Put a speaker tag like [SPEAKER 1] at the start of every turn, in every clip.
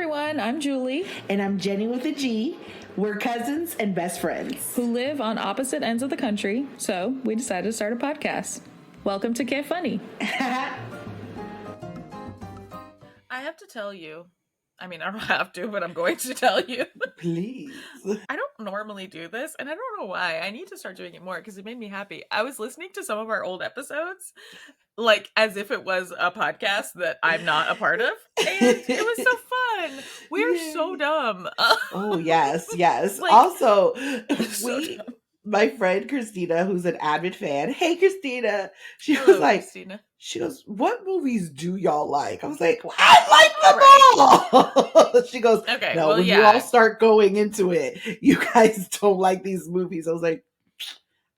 [SPEAKER 1] everyone, I'm Julie.
[SPEAKER 2] And I'm Genny with a G. We're cousins and best friends.
[SPEAKER 1] Who live on opposite ends of the country, so we decided to start a podcast. Welcome to Get Funny.
[SPEAKER 3] I have to tell you, I mean, I don't have to, but I'm going to tell you.
[SPEAKER 2] Please.
[SPEAKER 3] I don't normally do this, and I don't know why. I need to start doing it more because it made me happy. I was listening to some of our old episodes, like as if it was a podcast that I'm not a part of, and it was so fun. We're so dumb.
[SPEAKER 2] Oh, yes.
[SPEAKER 3] Like,
[SPEAKER 2] Also,
[SPEAKER 3] so dumb.
[SPEAKER 2] my friend Christina, who's an avid fan. Hey, Christina. She
[SPEAKER 3] Hello,
[SPEAKER 2] was like,
[SPEAKER 3] Christina.
[SPEAKER 2] she goes, what movies do y'all like? I was like, I like them all. She goes,
[SPEAKER 3] Okay,
[SPEAKER 2] no,
[SPEAKER 3] well,
[SPEAKER 2] when you all start going into it, you guys don't like these movies. I was like,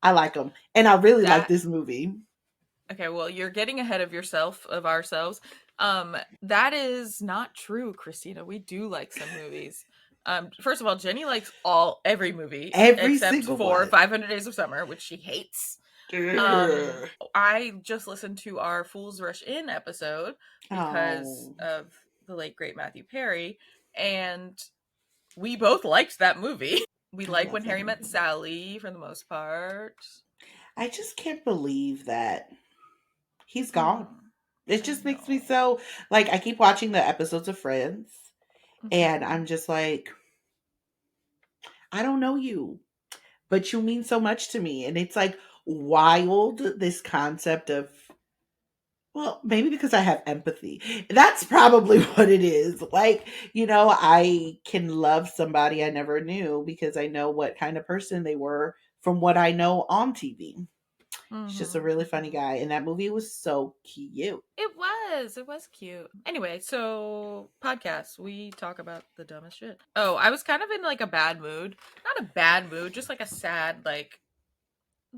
[SPEAKER 2] I like them. And I really like this movie.
[SPEAKER 3] Okay, well, you're getting ahead of ourselves. That is not true, Christina. We do like some movies. First of all, Genny likes every movie except for 500 Days of Summer, which she hates. I just listened to our Fools Rush In episode because of the late great Matthew Perry, and we both liked that movie. We like When Harry Met Sally for the most part.
[SPEAKER 2] I just can't believe that he's gone. It just makes me so, like, I keep watching the episodes of Friends, and I'm just like, I don't know you, but you mean so much to me. And it's like wild, this concept of, well, maybe because I have empathy. That's probably what it is. Like, I can love somebody I never knew because I know what kind of person they were from what I know on TV. He's just a really funny guy. And that movie was so cute.
[SPEAKER 3] It was cute. Anyway, so podcasts, we talk about the dumbest shit. Oh, I was kind of in like a bad mood. Not a bad mood, just like a sad, like,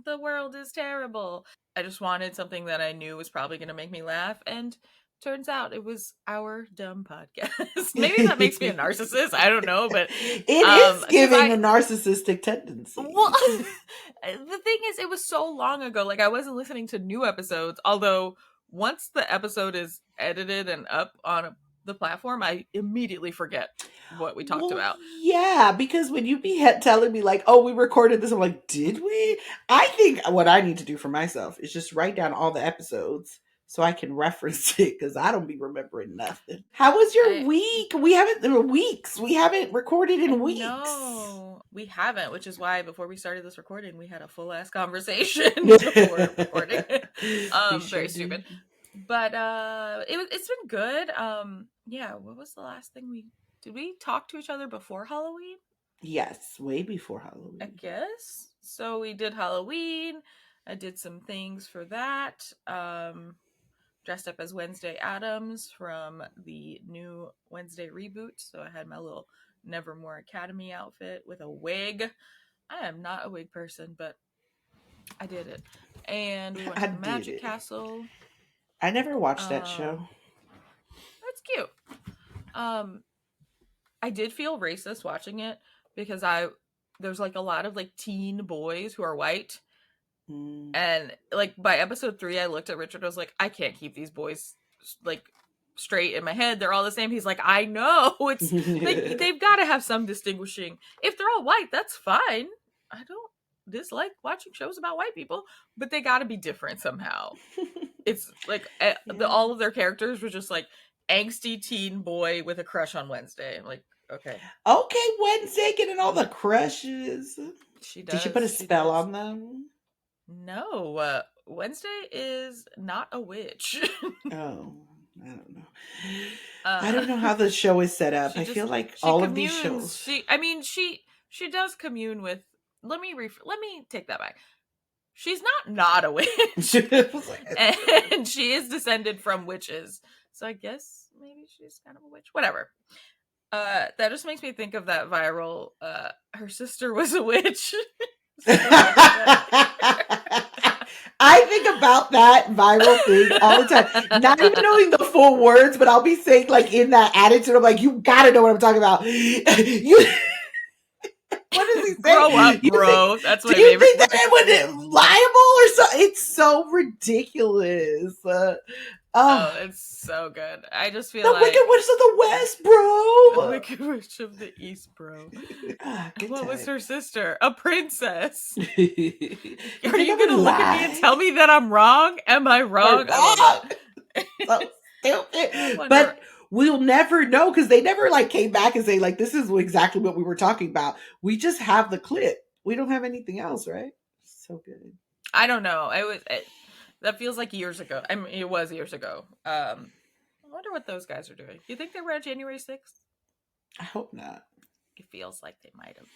[SPEAKER 3] the world is terrible. I just wanted something that I knew was probably going to make me laugh. And turns out it was our dumb podcast. Maybe that makes me a narcissist. I don't know, but
[SPEAKER 2] it is giving a narcissistic tendency.
[SPEAKER 3] Well, the thing is, it was so long ago. Like, I wasn't listening to new episodes. Although once the episode is edited and up on the platform, I immediately forget what we talked about.
[SPEAKER 2] Yeah, because when you be telling me like, oh, we recorded this, I'm like, did we? I think what I need to do for myself is just write down all the episodes so I can reference it because I don't be remembering nothing. How was your week? We haven't recorded in weeks.
[SPEAKER 3] No, we haven't, which is why before we started this recording, we had a full ass conversation before recording. Very stupid. But it's been good. Yeah, what was the last thing did we talk to each other before Halloween?
[SPEAKER 2] Yes, way before Halloween.
[SPEAKER 3] I guess. So we did Halloween. I did some things for that. Dressed up as Wednesday Addams from the new Wednesday reboot. So I had my little Nevermore Academy outfit with a wig. I am not a wig person, but I did it. And we went to the Magic Castle.
[SPEAKER 2] I never watched that show.
[SPEAKER 3] That's cute. I did feel racist watching it because there's like a lot of like teen boys who are white. And like by episode 3, I looked at Richard. I was like, I can't keep these boys like straight in my head. They're all the same. He's like, I know. It's like they've got to have some distinguishing. If they're all white, that's fine. I don't dislike watching shows about white people, but they got to be different somehow. It's like all of their characters were just like angsty teen boy with a crush on Wednesday. I'm like, okay,
[SPEAKER 2] Wednesday getting all the crushes.
[SPEAKER 3] She does.
[SPEAKER 2] Did she put a spell on them?
[SPEAKER 3] No, Wednesday is not a witch.
[SPEAKER 2] Oh, I don't know. I don't know how the show is set up. I feel like all of these shows.
[SPEAKER 3] She does commune with. Let me take that back. She's not a witch, and she is descended from witches. So I guess maybe she's kind of a witch. Whatever. That just makes me think of that viral. Her sister was a witch.
[SPEAKER 2] I think about that viral thing all the time. Not even knowing the full words, but I'll be saying like in that attitude, I'm like, you gotta know what I'm talking about. What does he say?
[SPEAKER 3] Grow up, bro. That's what I
[SPEAKER 2] mean. Do you think that man was liable or so? It's so ridiculous.
[SPEAKER 3] Oh,
[SPEAKER 2] Oh,
[SPEAKER 3] it's so good. I just feel
[SPEAKER 2] the
[SPEAKER 3] like
[SPEAKER 2] Wicked Witch of the West,
[SPEAKER 3] the
[SPEAKER 2] bro.
[SPEAKER 3] Wicked Witch of the East, bro.
[SPEAKER 2] Good
[SPEAKER 3] What was
[SPEAKER 2] time.
[SPEAKER 3] her sister? A princess.
[SPEAKER 2] You
[SPEAKER 3] Are
[SPEAKER 2] think
[SPEAKER 3] you
[SPEAKER 2] I'm
[SPEAKER 3] gonna
[SPEAKER 2] gonna
[SPEAKER 3] look at me and
[SPEAKER 2] lie?
[SPEAKER 3] tell me that I'm wrong? Am I
[SPEAKER 2] We're
[SPEAKER 3] wrong? I love
[SPEAKER 2] wrong.
[SPEAKER 3] it.
[SPEAKER 2] So
[SPEAKER 3] I
[SPEAKER 2] stupid.
[SPEAKER 3] wonder.
[SPEAKER 2] But we'll never know because they never like came back and say like this is exactly what we were talking about. We just have the clip. We don't have anything else, right? So good.
[SPEAKER 3] I don't know. That feels like years ago. I mean, it was years ago. I wonder what those guys are doing. You think they were on January 6th?
[SPEAKER 2] I hope not.
[SPEAKER 3] It feels like they might have.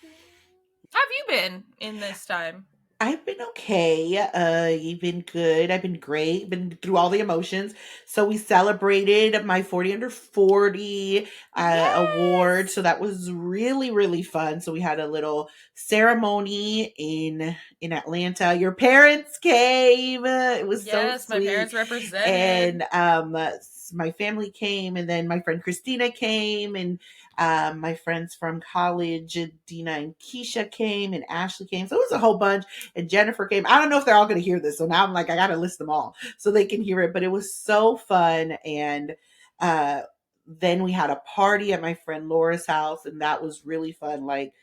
[SPEAKER 3] How have you been in this time?
[SPEAKER 2] I've been okay. You've been good. I've been great. Been through all the emotions. So we celebrated my 40 under 40 award.
[SPEAKER 3] Yes.
[SPEAKER 2] So that was really, really fun. So we had a little ceremony in Atlanta. Your parents came. It was so
[SPEAKER 3] Yes, my
[SPEAKER 2] sweet.
[SPEAKER 3] parents represented.
[SPEAKER 2] And my family came, and then my friend Christina came, and my friends from college, Dina and Keisha came, and Ashley came. So it was a whole bunch, and Jennifer came. I don't know if they're all going to hear this, so now I'm like, I got to list them all so they can hear it. But it was so fun, and uh, then we had a party at my friend Laura's house, and that was really fun. Like,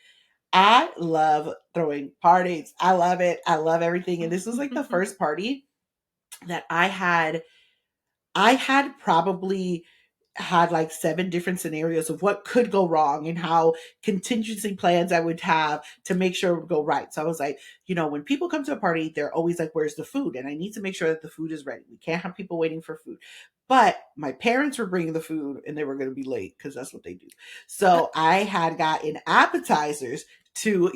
[SPEAKER 2] I love throwing parties. I love it. I love everything. And this was like the first party that I had probably had like 7 different scenarios of what could go wrong and how contingency plans I would have to make sure it would go right. So I was like, when people come to a party, they're always like, where's the food? And I need to make sure that the food is ready. We can't have people waiting for food. But my parents were bringing the food and they were going to be late because that's what they do. So I had gotten appetizers to,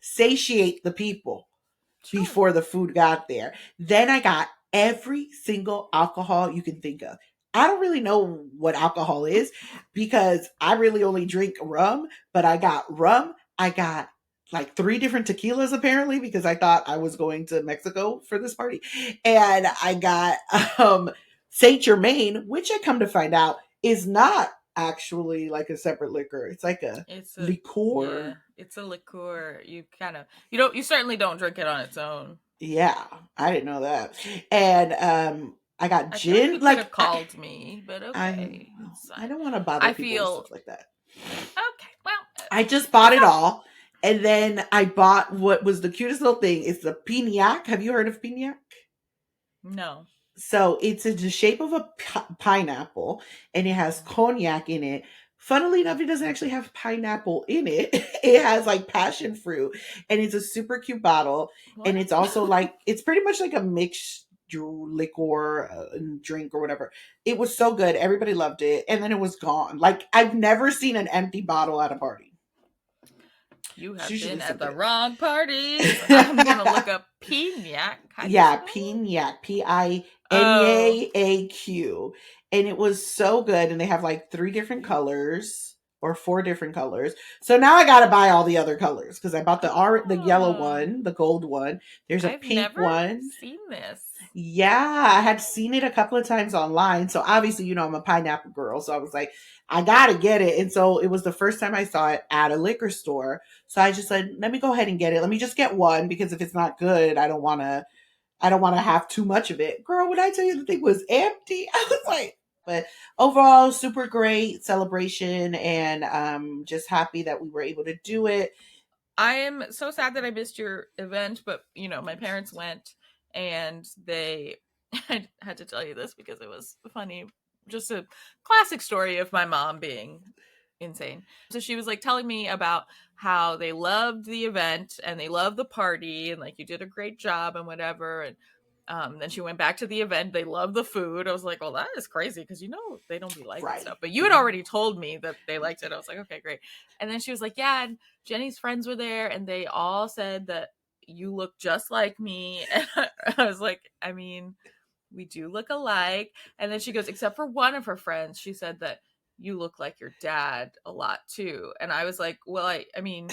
[SPEAKER 2] satiate the people
[SPEAKER 3] Sure.
[SPEAKER 2] before the food got there. Then I got every single alcohol you can think of. I don't really know what alcohol is because I really only drink rum, but I got rum. I got like 3 different tequilas apparently because I thought I was going to Mexico for this party. And I got Saint Germain, which I come to find out is not actually like a separate liquor. It's like a
[SPEAKER 3] It's a
[SPEAKER 2] liqueur.
[SPEAKER 3] it's a liqueur. You certainly don't drink it on its own.
[SPEAKER 2] Yeah, I didn't know that. And I got
[SPEAKER 3] I feel like
[SPEAKER 2] gin.
[SPEAKER 3] you could have
[SPEAKER 2] Like
[SPEAKER 3] called me, but
[SPEAKER 2] I'm
[SPEAKER 3] okay, it's
[SPEAKER 2] I
[SPEAKER 3] fine.
[SPEAKER 2] don't want to bother
[SPEAKER 3] I
[SPEAKER 2] people with
[SPEAKER 3] feel
[SPEAKER 2] stuff like that.
[SPEAKER 3] okay. Well,
[SPEAKER 2] I just bought
[SPEAKER 3] it's
[SPEAKER 2] it
[SPEAKER 3] not.
[SPEAKER 2] all. And then I bought what was the cutest little thing. It's the pinac. Have you heard of pinac?
[SPEAKER 3] No.
[SPEAKER 2] So it's in the shape of a pineapple and it has cognac in it. Funnily enough, it doesn't actually have pineapple in it. It has like passion fruit and it's a super cute bottle. And
[SPEAKER 3] What?
[SPEAKER 2] it's also like, it's pretty much like a mixed liquor drink or whatever. It was so good. Everybody loved it. And then it was gone. Like, I've never seen an empty bottle at a party.
[SPEAKER 3] You
[SPEAKER 2] It's
[SPEAKER 3] have
[SPEAKER 2] usually
[SPEAKER 3] been at the
[SPEAKER 2] something.
[SPEAKER 3] wrong parties. I'm gonna look up Pignac. How do you
[SPEAKER 2] Yeah,
[SPEAKER 3] spell it?
[SPEAKER 2] Pinac,
[SPEAKER 3] Oh,
[SPEAKER 2] Pineaaq. And it was so good. And they have like 3 different colors or 4 different colors. So now I gotta buy all the other colors because I bought the yellow
[SPEAKER 3] oh,
[SPEAKER 2] one, the gold one. There's a
[SPEAKER 3] I've
[SPEAKER 2] pink
[SPEAKER 3] never
[SPEAKER 2] one.
[SPEAKER 3] seen this.
[SPEAKER 2] Yeah, I had seen it a couple of times online. So obviously, I'm a pineapple girl. So I was like, I gotta get it. And so it was the first time I saw it at a liquor store. So I just said, let me go ahead and get it. Let me just get one because if it's not good, I don't want to have too much of it. Girl, when I tell you the thing was empty, I was like, but overall, super great celebration and just happy that we were able to do it.
[SPEAKER 3] I am so sad that I missed your event, but my parents went and I had to tell you this because it was funny. Just a classic story of my mom being insane. So she was like telling me about how they loved the event and they loved the party and like you did a great job and whatever. And then she went back to the event. They loved the food. I was like, well, that is crazy because they don't be liking
[SPEAKER 2] Right.
[SPEAKER 3] stuff. But you had already told me that they liked it. I was like, okay, great. And then she was like, yeah, and Jenny's friends were there and they all said that you look just like me. And I was like, I mean, we do look alike. And then she goes, except for one of her friends, she said that you look like your dad a lot too. And I was like, well, I mean,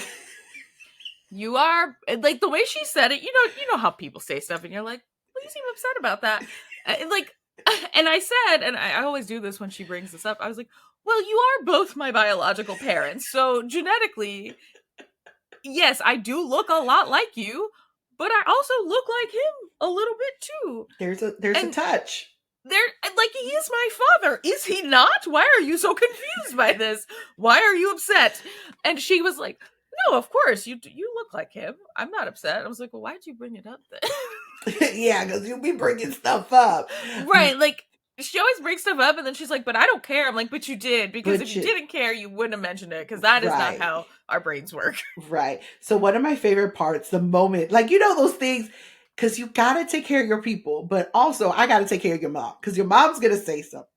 [SPEAKER 3] you are like the way she said it, you know how people say stuff and you're like, well, you seem upset about that. Like, and I said, and I always do this when she brings this up, I was like, well, you are both my biological parents. So genetically, yes, I do look a lot like you, but I also look like him a little bit too.
[SPEAKER 2] There's a
[SPEAKER 3] And
[SPEAKER 2] touch.
[SPEAKER 3] they're like, he is my father. Is he not? Why are you so confused by this? Why are you upset? And she was like, no, of course, you look like him. I'm not upset. I was like, well, why'd you bring it up then?
[SPEAKER 2] Yeah, because you'll be bringing stuff up.
[SPEAKER 3] Right, like, she always brings stuff up, and then she's like, but I don't care. I'm like, but you did, because
[SPEAKER 2] But
[SPEAKER 3] if you didn't care, you wouldn't have mentioned it, because that is not
[SPEAKER 2] Right.
[SPEAKER 3] how our brains work.
[SPEAKER 2] Right. So one of my favorite parts, the moment, like, you know, those things, because you got to take care of your people, but also I got to take care of your mom, because your mom's going to say something.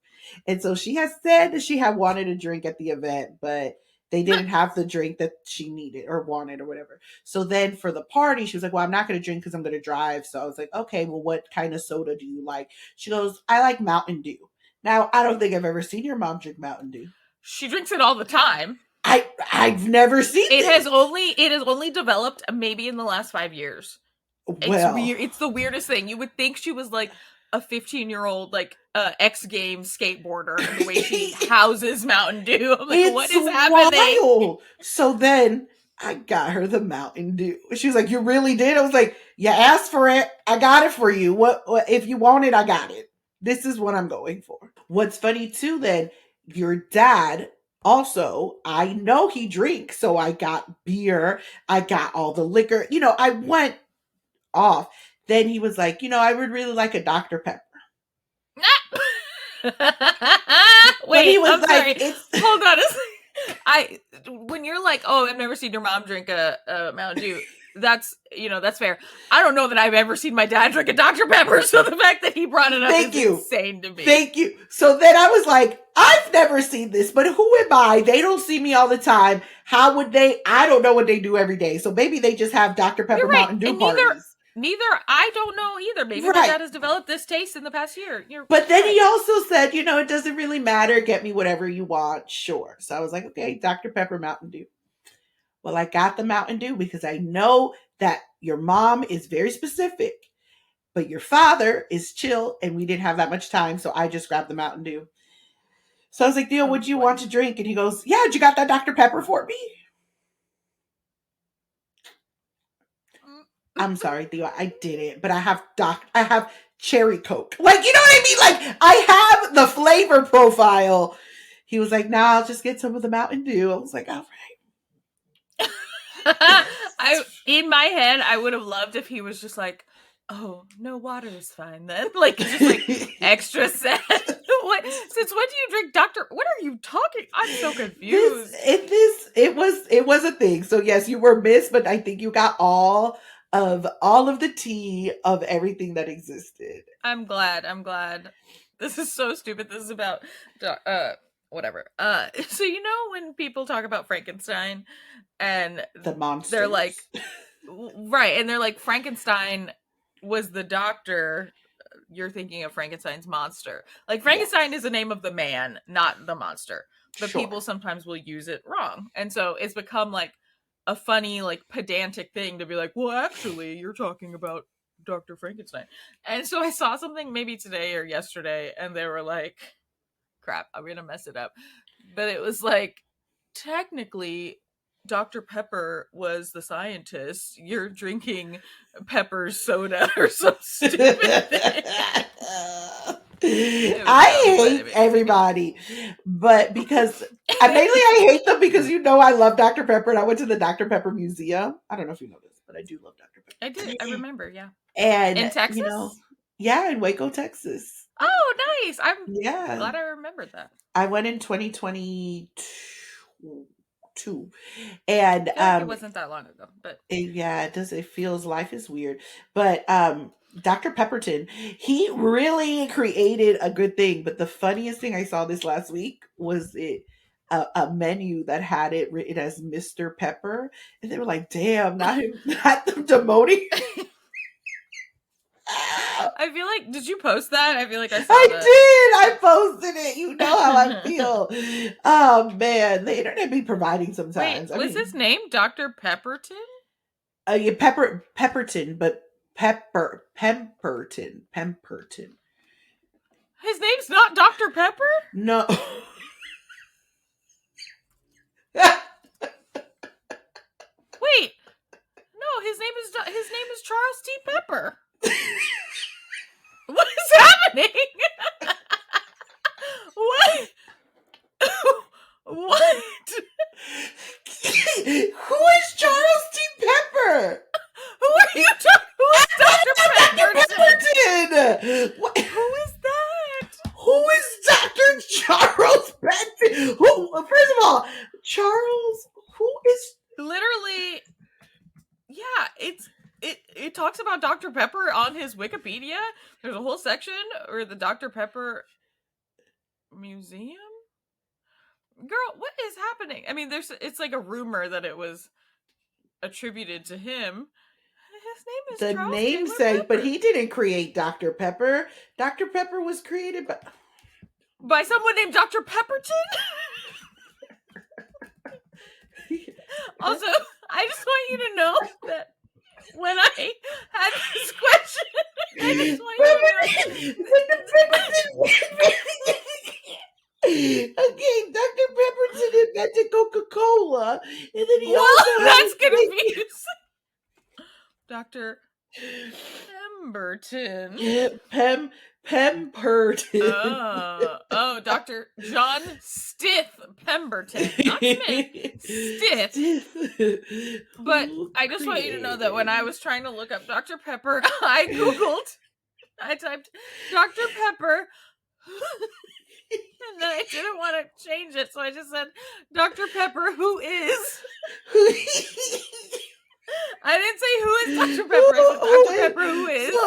[SPEAKER 2] And so she has said that she had wanted a drink at the event, but they didn't have the drink that she needed or wanted or whatever. So then for the party, she was like, well, I'm not going to drink because I'm going to drive. So I was like, okay, well, what kind of soda do you like? She goes, I like Mountain Dew. Now, I don't think I've ever seen your mom drink Mountain Dew.
[SPEAKER 3] She drinks it all the time.
[SPEAKER 2] I've never seen
[SPEAKER 3] it.
[SPEAKER 2] This.
[SPEAKER 3] It has only developed maybe in the last 5 years.
[SPEAKER 2] Well,
[SPEAKER 3] It's weird. It's the weirdest thing. You would think she was like a 15-year-old, like, X Games skateboarder, and the way she houses Mountain Dew. I'm like, what is happening?
[SPEAKER 2] Wild. So then I got her the Mountain Dew. She was like, you really did? I was like, you asked for it. I got it for you. What if you want it, I got it. This is what I'm going for. What's funny too, then, your dad also, I know he drinks, so I got beer. I got all the liquor. You know, I went off. Then he was like, you know, I would really like a Dr. Pepper.
[SPEAKER 3] Wait,
[SPEAKER 2] he was
[SPEAKER 3] I'm
[SPEAKER 2] like,
[SPEAKER 3] sorry. Hold on a second. When you're like, oh, I've never seen your mom drink a Mountain Dew, that's, you know, that's fair. I don't know that I've ever seen my dad drink a Dr. Pepper, so the fact that he brought it up is insane to me.
[SPEAKER 2] Thank you. So then I was like, I've never seen this, but who am I? They don't see me all the time. How would they? I don't know what they do every day. So maybe they just have Dr. Pepper Mountain Dew parties.
[SPEAKER 3] Neither, I don't know either. Maybe my dad has developed this taste in the past year.
[SPEAKER 2] But then he also said, you know, it doesn't really matter. Get me whatever you want. Sure. So I was like, okay, Dr. Pepper Mountain Dew. Well, I got the Mountain Dew because I know that your mom is very specific, but your father is chill, and we didn't have that much time. So I just grabbed the Mountain Dew. So I was like, Theo, what do you want to drink? And he goes, yeah, you got that Dr. Pepper for me? I'm sorry, Theo, I didn't, but I have cherry Coke. Like, you know what I mean? Like, I have the flavor profile. He was like, nah, I'll just get some of the Mountain Dew. I was like, all
[SPEAKER 3] right. In my head, I would have loved if he was just like, oh, no, water is fine then. Like, just like extra sad. Since when do you drink Dr. What are you talking? I'm so confused.
[SPEAKER 2] It was a thing. So yes, you were missed, but I think you got all of the tea of everything that existed.
[SPEAKER 3] I'm glad. This is so stupid. This is about whatever. So you know when people talk about Frankenstein and
[SPEAKER 2] the monsters,
[SPEAKER 3] they're like, right, and they're like, Frankenstein was the doctor. You're thinking of Frankenstein's monster. Like, Frankenstein is the name of the man, not the monster. But people sometimes will use it wrong, and so it's become like a funny, like, pedantic thing to be like, well, actually, you're talking about Dr. Frankenstein. And so I saw something maybe today or yesterday, and they were like, crap, I'm gonna mess it up. But it was like, technically, Dr. Pepper was the scientist. You're drinking Pepper's soda or some stupid thing.
[SPEAKER 2] I hate everybody, but because I hate them because, you know, I love Dr. Pepper, and I went to the Dr. Pepper Museum. I don't know if you know this, but I do love Dr. Pepper.
[SPEAKER 3] I did. I remember, yeah.
[SPEAKER 2] And
[SPEAKER 3] in Texas,
[SPEAKER 2] you know, yeah, in Waco, Texas.
[SPEAKER 3] Oh, nice! I'm glad I remembered that.
[SPEAKER 2] I went in 2022, and
[SPEAKER 3] it wasn't that long ago, but
[SPEAKER 2] it does. It feels life is weird, but Dr. Pepperton, he really created a good thing. But the funniest thing I saw this last week was a menu that had it written as Mr. Pepper, and they were like, "Damn, not them demoting."
[SPEAKER 3] I feel like, did you post that? I feel like I saw
[SPEAKER 2] that.
[SPEAKER 3] I
[SPEAKER 2] did. I posted it. You know how I feel. Oh man, the internet be providing sometimes.
[SPEAKER 3] Wait, was his name Dr. Pepperton?
[SPEAKER 2] Yeah, Pepperton, but Pemberton.
[SPEAKER 3] His name's not Dr. Pepper?
[SPEAKER 2] No.
[SPEAKER 3] Wait. No, his name is Charles T. Pepper. What is happening?
[SPEAKER 2] first of all, Charles, who is
[SPEAKER 3] literally, yeah, it talks about Dr. Pepper on his Wikipedia. There's a whole section or the Dr. Pepper Museum. Girl, what is happening? I mean, it's like a rumor that it was attributed to him. His name is
[SPEAKER 2] the
[SPEAKER 3] Charles
[SPEAKER 2] namesake?
[SPEAKER 3] Taylor Pepper.
[SPEAKER 2] But he didn't create Dr. Pepper. Dr. Pepper was created
[SPEAKER 3] by someone named Dr. Pepperton. Also, I just want you to know that when I had this question, I just want you to know.
[SPEAKER 2] Okay, Dr. Pepperton invented Coca-Cola, and then he also
[SPEAKER 3] that's confusing. Dr. Pemberton.
[SPEAKER 2] Pemberton.
[SPEAKER 3] Oh, Dr. John Stith Pemberton. Not Smith. Stith. But I just want you to know that when I was trying to look up Dr. Pepper, I typed Dr. Pepper. And then I didn't want to change it, so I just said Dr. Pepper, who is. I didn't say who is Dr. Pepper. I said Dr. Pepper, who is.
[SPEAKER 2] So,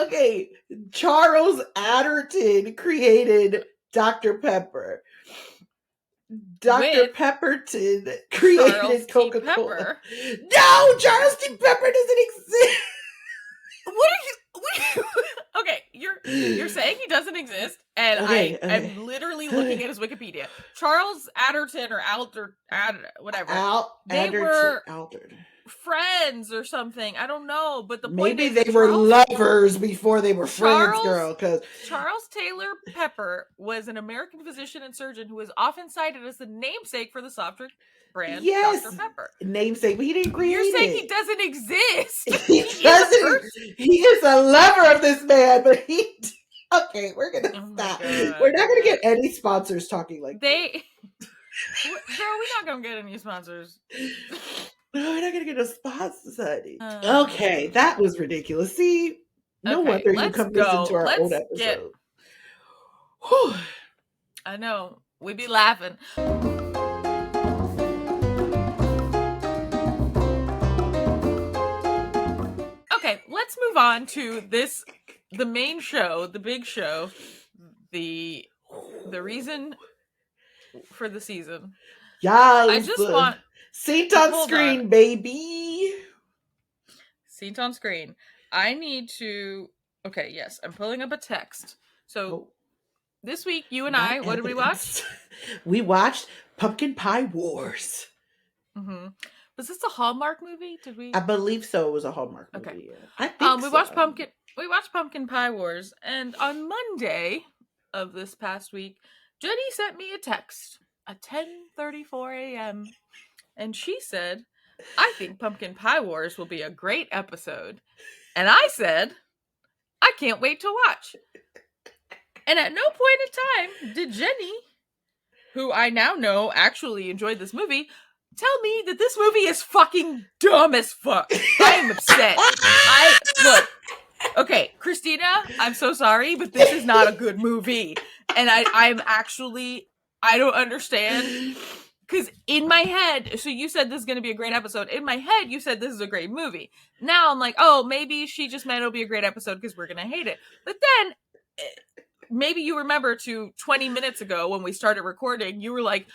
[SPEAKER 2] okay. Charles Adderton created Dr. Pepper. Dr. Pepperton created Coca-Cola. No, Charles T. Pepper doesn't exist.
[SPEAKER 3] What are you? Okay, you're saying he doesn't exist, and okay. I'm literally looking at his Wikipedia. Charles Adderton or whatever. They were friends or something. I don't know, but the point
[SPEAKER 2] maybe
[SPEAKER 3] is
[SPEAKER 2] they were lovers before they were friends, girl. Because
[SPEAKER 3] Charles Taylor Pepper was an American physician and surgeon who is often cited as the namesake for the soft drink brand Dr. Pepper.
[SPEAKER 2] Namesake, but he didn't create it.
[SPEAKER 3] You're saying he doesn't exist.
[SPEAKER 2] He doesn't. He is a lover of this man, but he. Okay, we're gonna stop. We're not gonna get any sponsors talking like
[SPEAKER 3] they. Girl, we're not gonna get any sponsors.
[SPEAKER 2] No, we're not gonna get a sponsor, honey. Okay, that was ridiculous. See, no wonder you come listen to our old episode.
[SPEAKER 3] I know. We be laughing. Okay, let's move on to the main show, the big show, the reason for the season.
[SPEAKER 2] Yeah,
[SPEAKER 3] I just want
[SPEAKER 2] Saint on screen, baby.
[SPEAKER 3] Saint on screen. I need to. Okay, yes, I'm pulling up a text. So this week, you and I, what did we watch?
[SPEAKER 2] We watched Pumpkin Pie Wars.
[SPEAKER 3] Mm-hmm. Was this a Hallmark movie? Did we?
[SPEAKER 2] I believe so. It was a Hallmark movie.
[SPEAKER 3] Okay.
[SPEAKER 2] Yeah. I think
[SPEAKER 3] we watched Pumpkin Pie Wars, and on Monday of this past week, Jenny sent me a text at 10:34 a.m. and she said, "I think Pumpkin Pie Wars will be a great episode," and I said, "I can't wait to watch." And at no point in time did Jenny, who I now know actually enjoyed this movie, tell me that this movie is fucking dumb as fuck. I am upset. Look, okay, Christina, I'm so sorry, but this is not a good movie. And I'm actually, I don't understand. Because in my head, so you said this is going to be a great episode. In my head, you said this is a great movie. Now I'm like, oh, maybe she just meant it'll be a great episode because we're going to hate it. But then, maybe you remember 20 minutes ago when we started recording, you were like,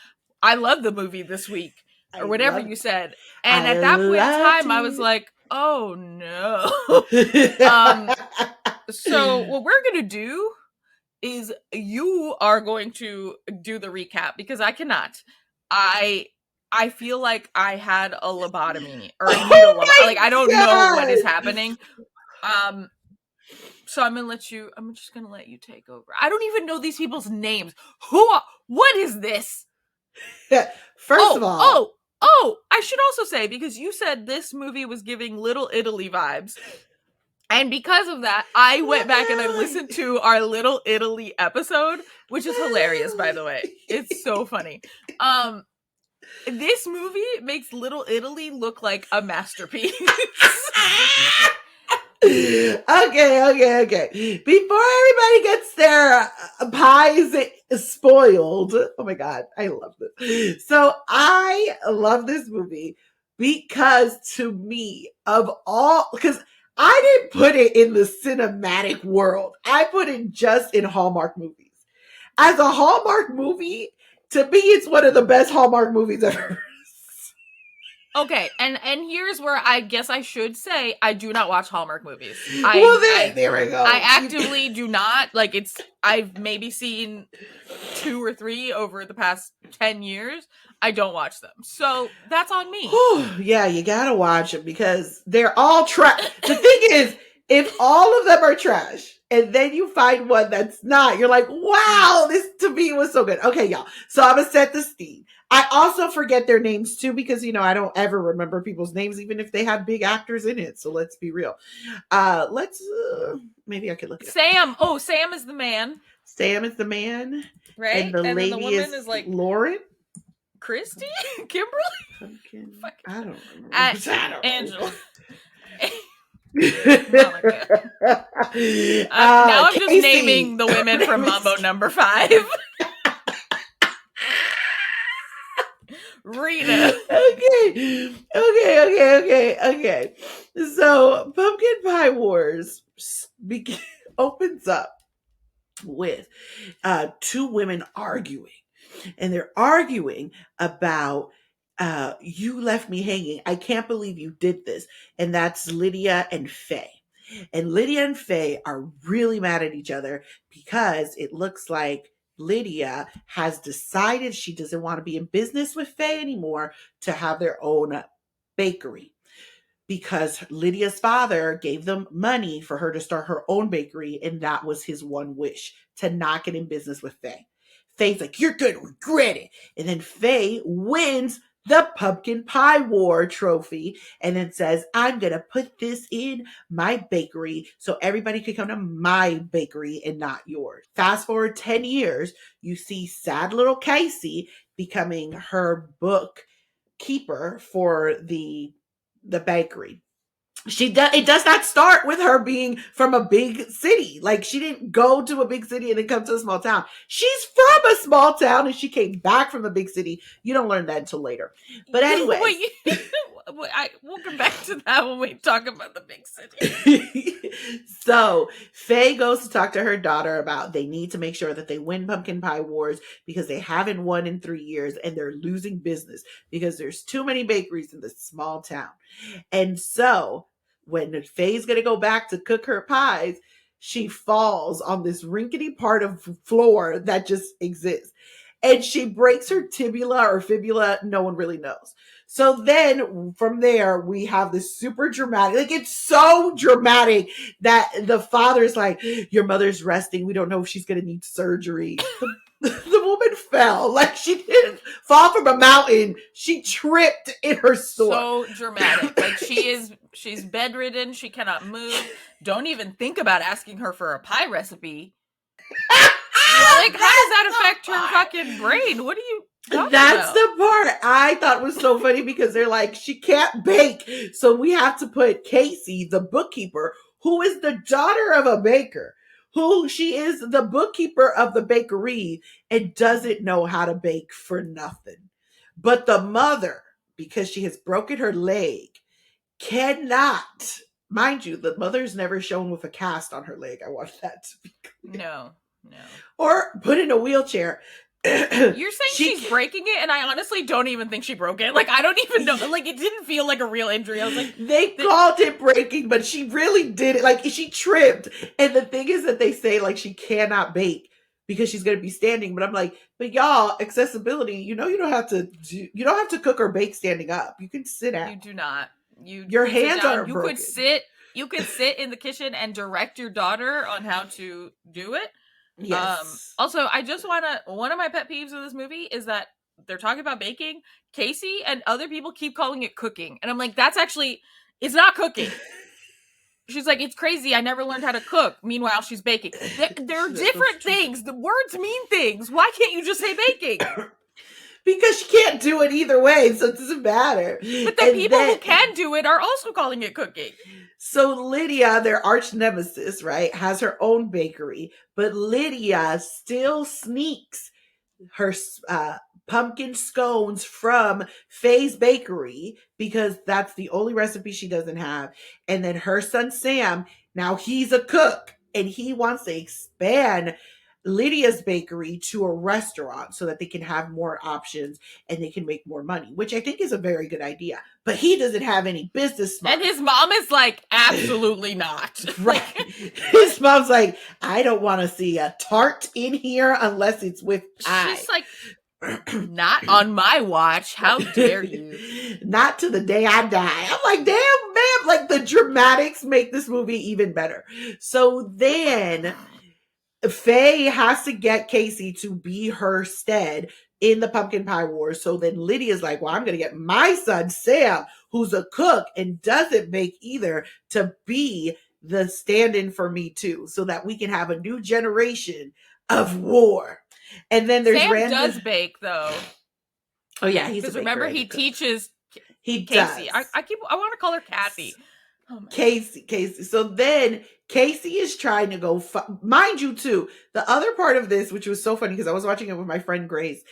[SPEAKER 3] I love the movie this week. Or whatever you said. And at that point in time, I was like, oh no. So what we're going to do is you are going to do the recap because I cannot. I feel like I had a lobotomy or I don't know what is happening. So I'm just going to let you take over. I don't even know these people's names. What is this?
[SPEAKER 2] First of all.
[SPEAKER 3] Oh, I should also say, because you said this movie was giving Little Italy vibes. And because of that, I went back and I listened to our Little Italy episode, which is hilarious, by the way. It's so funny. This movie makes Little Italy look like a masterpiece.
[SPEAKER 2] Okay. Before everybody gets their pies spoiled, oh my God, I love this. So I love this movie because to me, of all, because I didn't put it in the cinematic world, I put it just in Hallmark movies. As a Hallmark movie, to me, it's one of the best Hallmark movies ever.
[SPEAKER 3] Okay, and here's where I guess I should say I do not watch Hallmark movies.
[SPEAKER 2] There we go.
[SPEAKER 3] I actively do not. Like, I've maybe seen 2 or 3 over the past 10 years. I don't watch them. So that's on me.
[SPEAKER 2] Yeah, you gotta watch them because they're all trash. The thing is, if all of them are trash and then you find one that's not, you're like, wow, this to me was so good. Okay, y'all. So I'm gonna set the scene. I also forget their names too because I don't ever remember people's names, even if they had big actors in it. So let's be real. Let's maybe I could look at
[SPEAKER 3] Sam. Oh, Sam is the man.
[SPEAKER 2] Sam is the man,
[SPEAKER 3] right?
[SPEAKER 2] And the
[SPEAKER 3] then
[SPEAKER 2] lady
[SPEAKER 3] the woman is like
[SPEAKER 2] Lauren.
[SPEAKER 3] Christy? Kimberly?
[SPEAKER 2] Pumpkin.
[SPEAKER 3] Fuck.
[SPEAKER 2] I don't remember. I don't know.
[SPEAKER 3] Angela. Monica. Now I'm
[SPEAKER 2] Casey.
[SPEAKER 3] just naming the women from Mambo Number 5. Rita.
[SPEAKER 2] Okay. So Pumpkin Pie Wars opens up with 2 women arguing. And they're arguing about you left me hanging. I can't believe you did this. And that's Lydia and Faye. And Lydia and Faye are really mad at each other because it looks like Lydia has decided she doesn't want to be in business with Faye anymore to have their own bakery. Because Lydia's father gave them money for her to start her own bakery, and that was his one wish, to not get in business with Faye. Faye's like, you're going to regret it. And then Faye wins the Pumpkin Pie War trophy and then says, I'm going to put this in my bakery so everybody can come to my bakery and not yours. Fast forward 10 years, you see sad little Casey becoming her bookkeeper for the bakery. It does not start with her being from a big city. Like, she didn't go to a big city and then come to a small town. She's from a small town and she came back from a big city. You don't learn that until later. But anyway,
[SPEAKER 3] we'll come back to that when we talk about the big city.
[SPEAKER 2] So Faye goes to talk to her daughter about they need to make sure that they win Pumpkin Pie Wars because they haven't won in 3 years and they're losing business because there's too many bakeries in this small town. And so when Faye's going to go back to cook her pies, she falls on this rinkety part of floor that just exists. And she breaks her tibia or fibula. No one really knows. So then from there, we have this super dramatic, like it's so dramatic that the father's like, your mother's resting. We don't know if she's going to need surgery. The woman fell. Like, she didn't fall from a mountain. She tripped in her store.
[SPEAKER 3] So dramatic. Like, she's bedridden. She cannot move. Don't even think about asking her for a pie recipe. Like, how does that affect her fucking brain? What are you talking
[SPEAKER 2] That's
[SPEAKER 3] about?
[SPEAKER 2] the part I thought was so funny because they're like, she can't bake. So we have to put Casey, the bookkeeper, who is the daughter of a baker, who she is the bookkeeper of the bakery and doesn't know how to bake for nothing. But the mother, because she has broken her leg, cannot. Mind you, the mother's never shown with a cast on her leg. I want that to be clear.
[SPEAKER 3] No.
[SPEAKER 2] Or put in a wheelchair.
[SPEAKER 3] You're saying she's breaking it, and I honestly don't even think she broke it. Like, I don't even know. Like, it didn't feel like a real injury. I was like,
[SPEAKER 2] they called it breaking, but she really did it. Like, she tripped. And the thing is that they say, like, she cannot bake because she's going to be standing. But I'm like, but y'all, accessibility, you don't have to cook or bake standing up. You can sit down.
[SPEAKER 3] You do not.
[SPEAKER 2] Your hands are broken.
[SPEAKER 3] You could sit in the kitchen and direct your daughter on how to do it.
[SPEAKER 2] Yes.
[SPEAKER 3] Also, I just one of my pet peeves of this movie is that they're talking about baking. Casey and other people keep calling it cooking. And I'm like, it's not cooking. She's like, it's crazy. I never learned how to cook. Meanwhile, she's baking. There are different things. The words mean things. Why can't you just say baking?
[SPEAKER 2] because she can't do it either way, so it doesn't matter.
[SPEAKER 3] But the people who can do it are also calling it cooking.
[SPEAKER 2] So Lydia, their arch nemesis, right, has her own bakery, but Lydia still sneaks her pumpkin scones from Faye's bakery because that's the only recipe she doesn't have. And then her son Sam, now he's a cook and he wants to expand Lydia's bakery to a restaurant so that they can have more options and they can make more money, which I think is a very good idea. But he doesn't have any business smarts.
[SPEAKER 3] And his mom is like, absolutely not.
[SPEAKER 2] Right. His mom's like, I don't want to see a tart in here unless it's with pie.
[SPEAKER 3] She's like, not on my watch. How dare you?
[SPEAKER 2] Not to the day I die. I'm like, damn, man. Like, the dramatics make this movie even better. So then Faye has to get Casey to be her stead in the pumpkin pie wars. So then Lydia's like, well, I'm going to get my son, Sam, who's a cook and doesn't bake either, to be the stand-in for me too, so that we can have a new generation of war. And then there's
[SPEAKER 3] Sam does bake though.
[SPEAKER 2] Oh yeah, he's a baker.
[SPEAKER 3] Remember, he teaches
[SPEAKER 2] He
[SPEAKER 3] Casey.
[SPEAKER 2] does.
[SPEAKER 3] I want to call her Kathy.
[SPEAKER 2] Oh Casey. So then Casey is trying to go, mind you too, the other part of this, which was so funny because I was watching it with my friend Grace,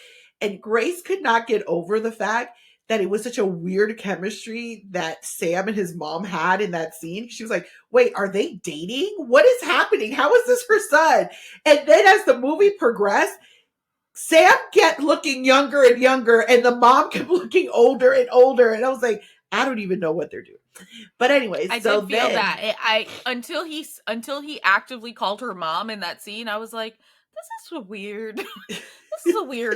[SPEAKER 2] and Grace could not get over the fact that it was such a weird chemistry that Sam and his mom had in that scene. She was like, wait, are they dating? What is happening? How is this her son? And then as the movie progressed, Sam kept looking younger and younger, and the mom kept looking older and older. And I was like, I don't even know what they're doing. But anyways,
[SPEAKER 3] I did feel that. Until he actively called her mom in that scene, I was like, this is a weird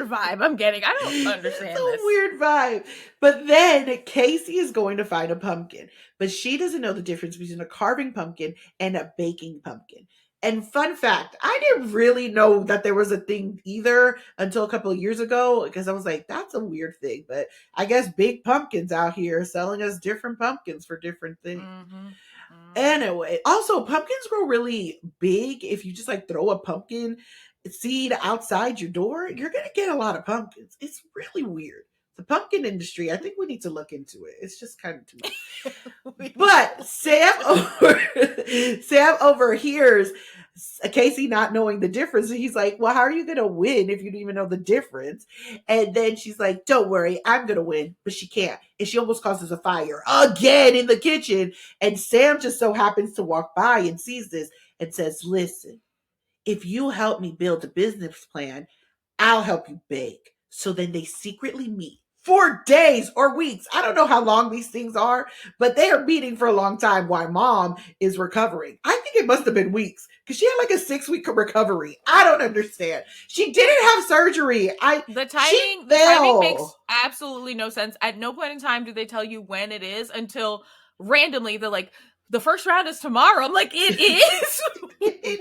[SPEAKER 3] vibe I'm getting. I don't understand this.
[SPEAKER 2] It's a weird vibe. But then Casey is going to find a pumpkin, but she doesn't know the difference between a carving pumpkin and a baking pumpkin. And fun fact, I didn't really know that there was a thing either until a couple of years ago, because I was like, that's a weird thing. But I guess big pumpkins out here selling us different pumpkins for different things. Mm-hmm. Anyway, also pumpkins grow really big. If you just like throw a pumpkin seed outside your door, you're going to get a lot of pumpkins. It's really weird. The pumpkin industry, I think we need to look into it. It's just kind of too much. But Sam overhears Casey not knowing the difference. And he's like, well, how are you going to win if you don't even know the difference? And then she's like, don't worry, I'm going to win. But she can't. And she almost causes a fire again in the kitchen. And Sam just so happens to walk by and sees this and says, listen, if you help me build a business plan, I'll help you bake. So then they secretly meet for days or weeks. I don't know how long these things are, but they are meeting for a long time while mom is recovering. I think it must have been weeks because she had like a 6-week recovery. I don't understand. She didn't have surgery.
[SPEAKER 3] The timing makes absolutely no sense. At no point in time do they tell you when it is until randomly they're like, the first round is tomorrow. I'm like, it is?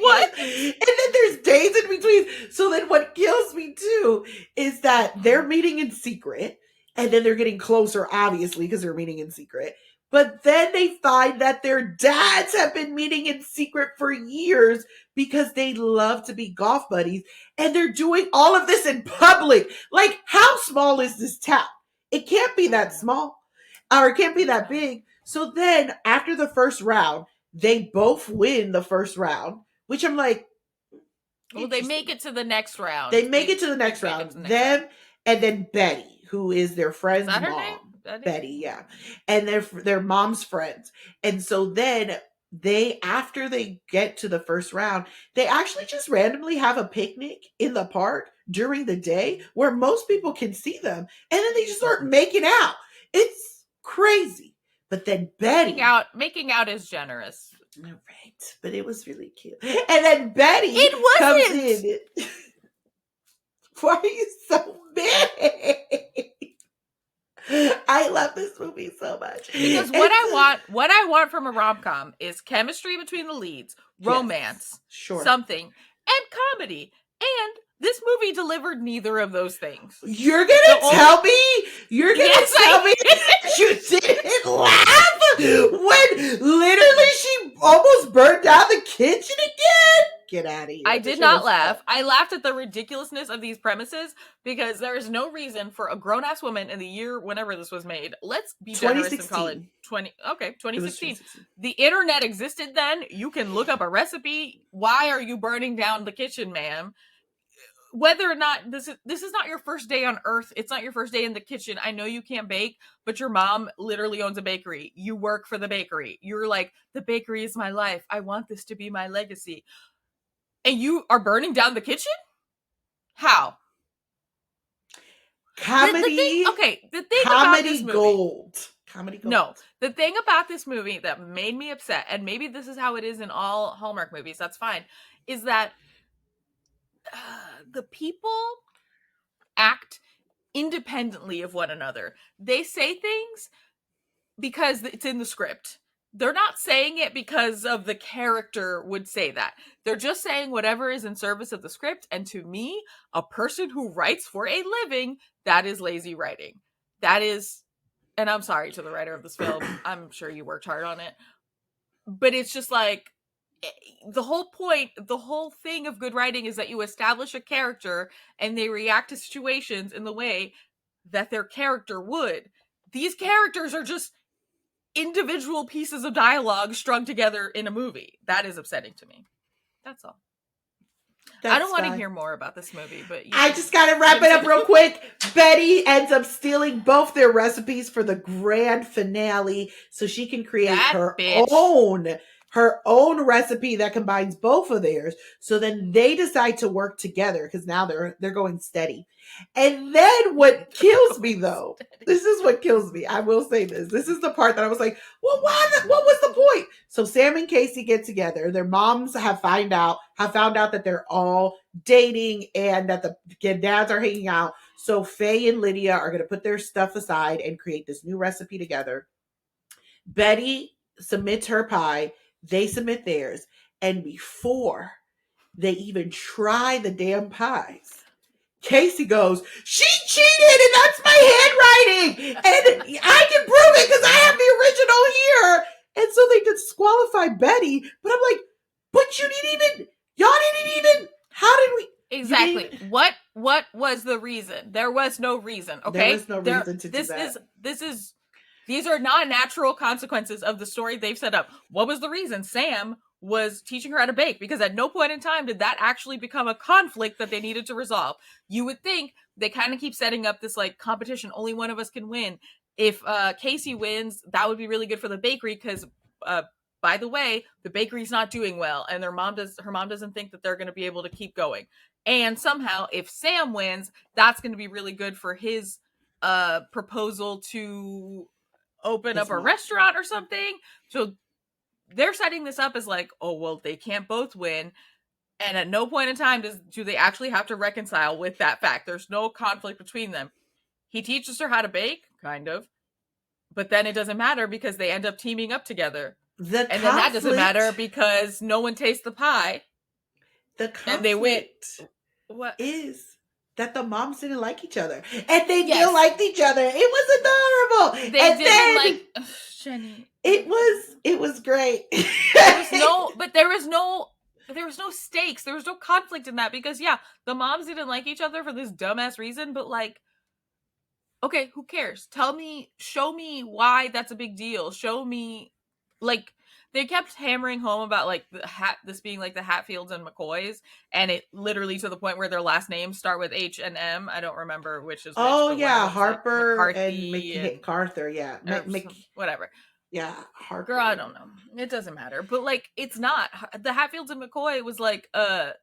[SPEAKER 3] What?
[SPEAKER 2] And then there's days in between. So then what kills me too is that they're meeting in secret. And then they're getting closer, obviously, because they're meeting in secret. But then they find that their dads have been meeting in secret for years because they love to be golf buddies. And they're doing all of this in public. Like, how small is this town? It can't be that small. Or it can't be that big. So then, after the first round, they both win the first round. Which I'm like...
[SPEAKER 3] Well, they make it to the next round.
[SPEAKER 2] They make it to the next round. Them and then Betty, who is their friend's mom.
[SPEAKER 3] Her name?
[SPEAKER 2] Betty, yeah. And they're mom's friends. And so then after they get to the first round, they actually just randomly have a picnic in the park during the day where most people can see them. And then they just start making out. It's crazy. But then Betty...
[SPEAKER 3] Making out is generous.
[SPEAKER 2] Right. But it was really cute. And then Betty comes in. Why are you so mad? I love this movie so much.
[SPEAKER 3] Because what I want from a rom-com is chemistry between the leads, romance, something, and comedy. And this movie delivered neither of those things.
[SPEAKER 2] You're gonna tell me you didn't laugh when literally she almost burned down the kitchen again? get out of here.
[SPEAKER 3] I did not laugh. I laughed at the ridiculousness of these premises because there is no reason for a grown-ass woman in the year whenever this was made. Let's be generous and call it 2016. The internet existed then. You can look up a recipe. Why are you burning down the kitchen, ma'am? Whether or not this is not your first day on earth, it's not your first day in the kitchen. I know you can't bake, but your mom literally owns a bakery. You work for the bakery. You're like, the bakery is my life. I want this to be my legacy. And you are burning down the kitchen? How?
[SPEAKER 2] Comedy.
[SPEAKER 3] The thing about this movie.
[SPEAKER 2] Comedy gold.
[SPEAKER 3] No, the thing about this movie that made me upset, and maybe this is how it is in all Hallmark movies, that's fine, is that the people act independently of one another. They say things because it's in the script. They're not saying it because of the character would say that. They're just saying whatever is in service of the script. And to me, a person who writes for a living, that is lazy writing. That is, and I'm sorry to the writer of this film. I'm sure you worked hard on it. But it's just like, the whole point, the whole thing of good writing is that you establish a character and they react to situations in the way that their character would. These characters are just individual pieces of dialogue strung together in a movie. That is upsetting to me. That's all. I don't want to hear more about this movie, but
[SPEAKER 2] I just gotta wrap it up real quick. Betty ends up stealing both their recipes for the grand finale so she can create her own recipe that combines both of theirs. So then they decide to work together because now they're going steady. And then what kills me though, this is what kills me. I will say this. This is the part that I was like, well, what was the point? So Sam and Casey get together. Their moms have found out that they're all dating and that the dads are hanging out. So Faye and Lydia are going to put their stuff aside and create this new recipe together. Betty submits her pie. They submit theirs. And before they even try the damn pies, Casey goes, she cheated and that's my handwriting. And I can prove it because I have the original here. And so they disqualify Betty. But I'm like, but y'all didn't even, how did we?
[SPEAKER 3] Exactly. What was the reason? There was no reason. Okay.
[SPEAKER 2] There was no reason to do that.
[SPEAKER 3] These are not natural consequences of the story they've set up. What was the reason? Sam was teaching her how to bake because at no point in time did that actually become a conflict that they needed to resolve. You would think they kind of keep setting up this like competition. Only one of us can win. If Casey wins, that would be really good for the bakery because, by the way, the bakery's not doing well and her mom doesn't think that they're going to be able to keep going. And somehow if Sam wins, that's going to be really good for his proposal to open up a restaurant or something. So they're setting this up as like, oh, well, they can't both win. And at no point in time do they actually have to reconcile with that fact. There's no conflict between them. He teaches her how to bake, kind of. But then it doesn't matter because they end up teaming up together. Then that doesn't matter because no one tastes the pie.
[SPEAKER 2] The conflict
[SPEAKER 3] and they went.
[SPEAKER 2] What is that the moms didn't like each other. And they still liked each other. It was adorable.
[SPEAKER 3] They didn't like Genny.
[SPEAKER 2] It was great.
[SPEAKER 3] There was no stakes. There was no conflict in that because the moms didn't like each other for this dumbass reason, but like, okay, who cares? Show me why that's a big deal. Show me, like, they kept hammering home about like this being like the Hatfields and McCoys, and it literally to the point where their last names start with H and M. I don't remember which is which.
[SPEAKER 2] Oh yeah, Harper like and MacArthur. Yeah,
[SPEAKER 3] whatever.
[SPEAKER 2] Yeah, Harper.
[SPEAKER 3] Girl, I don't know. It doesn't matter. But like, it's not the Hatfields and McCoy was like a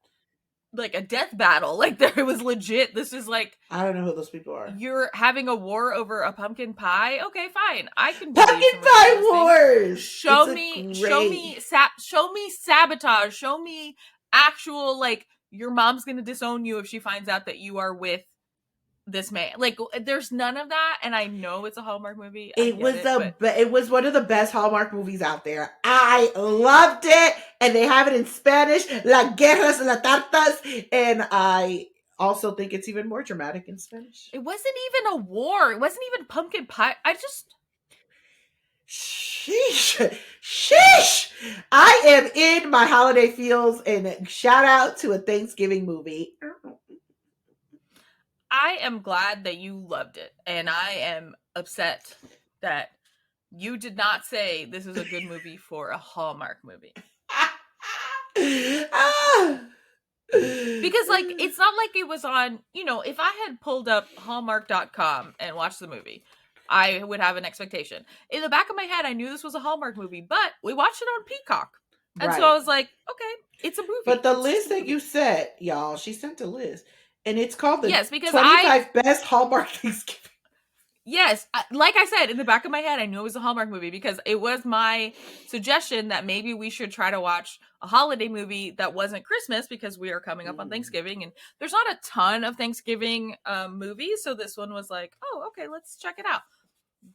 [SPEAKER 3] death battle. Like it was legit. This is like,
[SPEAKER 2] I don't know who those people are.
[SPEAKER 3] You're having a war over a pumpkin pie. Okay, fine. I can
[SPEAKER 2] pumpkin pie wars.
[SPEAKER 3] Show me sabotage. Show me actual like your mom's gonna disown you if she finds out that you are with this man. Like there's none of that, and I know it's a Hallmark movie.
[SPEAKER 2] It was one of the best Hallmark movies out there. I loved it, and they have it in Spanish, La Guerras La Tartas, and I also think it's even more dramatic in Spanish.
[SPEAKER 3] It wasn't even a war. It wasn't even pumpkin pie.
[SPEAKER 2] Sheesh. Sheesh. I am in my holiday feels, and shout out to a Thanksgiving movie.
[SPEAKER 3] I am glad that you loved it, and I am upset that you did not say this is a good movie for a Hallmark movie. Because, like, it's not like it was on, if I had pulled up Hallmark.com and watched the movie, I would have an expectation. In the back of my head, I knew this was a Hallmark movie, but we watched it on Peacock. And so I was like, okay, it's a movie.
[SPEAKER 2] But the list that you set, y'all, she sent a list. And it's called the
[SPEAKER 3] because
[SPEAKER 2] 25 Best Hallmark Thanksgiving.
[SPEAKER 3] Yes, like I said, in the back of my head, I knew it was a Hallmark movie because it was my suggestion that maybe we should try to watch a holiday movie that wasn't Christmas because we are coming up on Thanksgiving, and there's not a ton of Thanksgiving movies, so this one was like, oh, okay, let's check it out.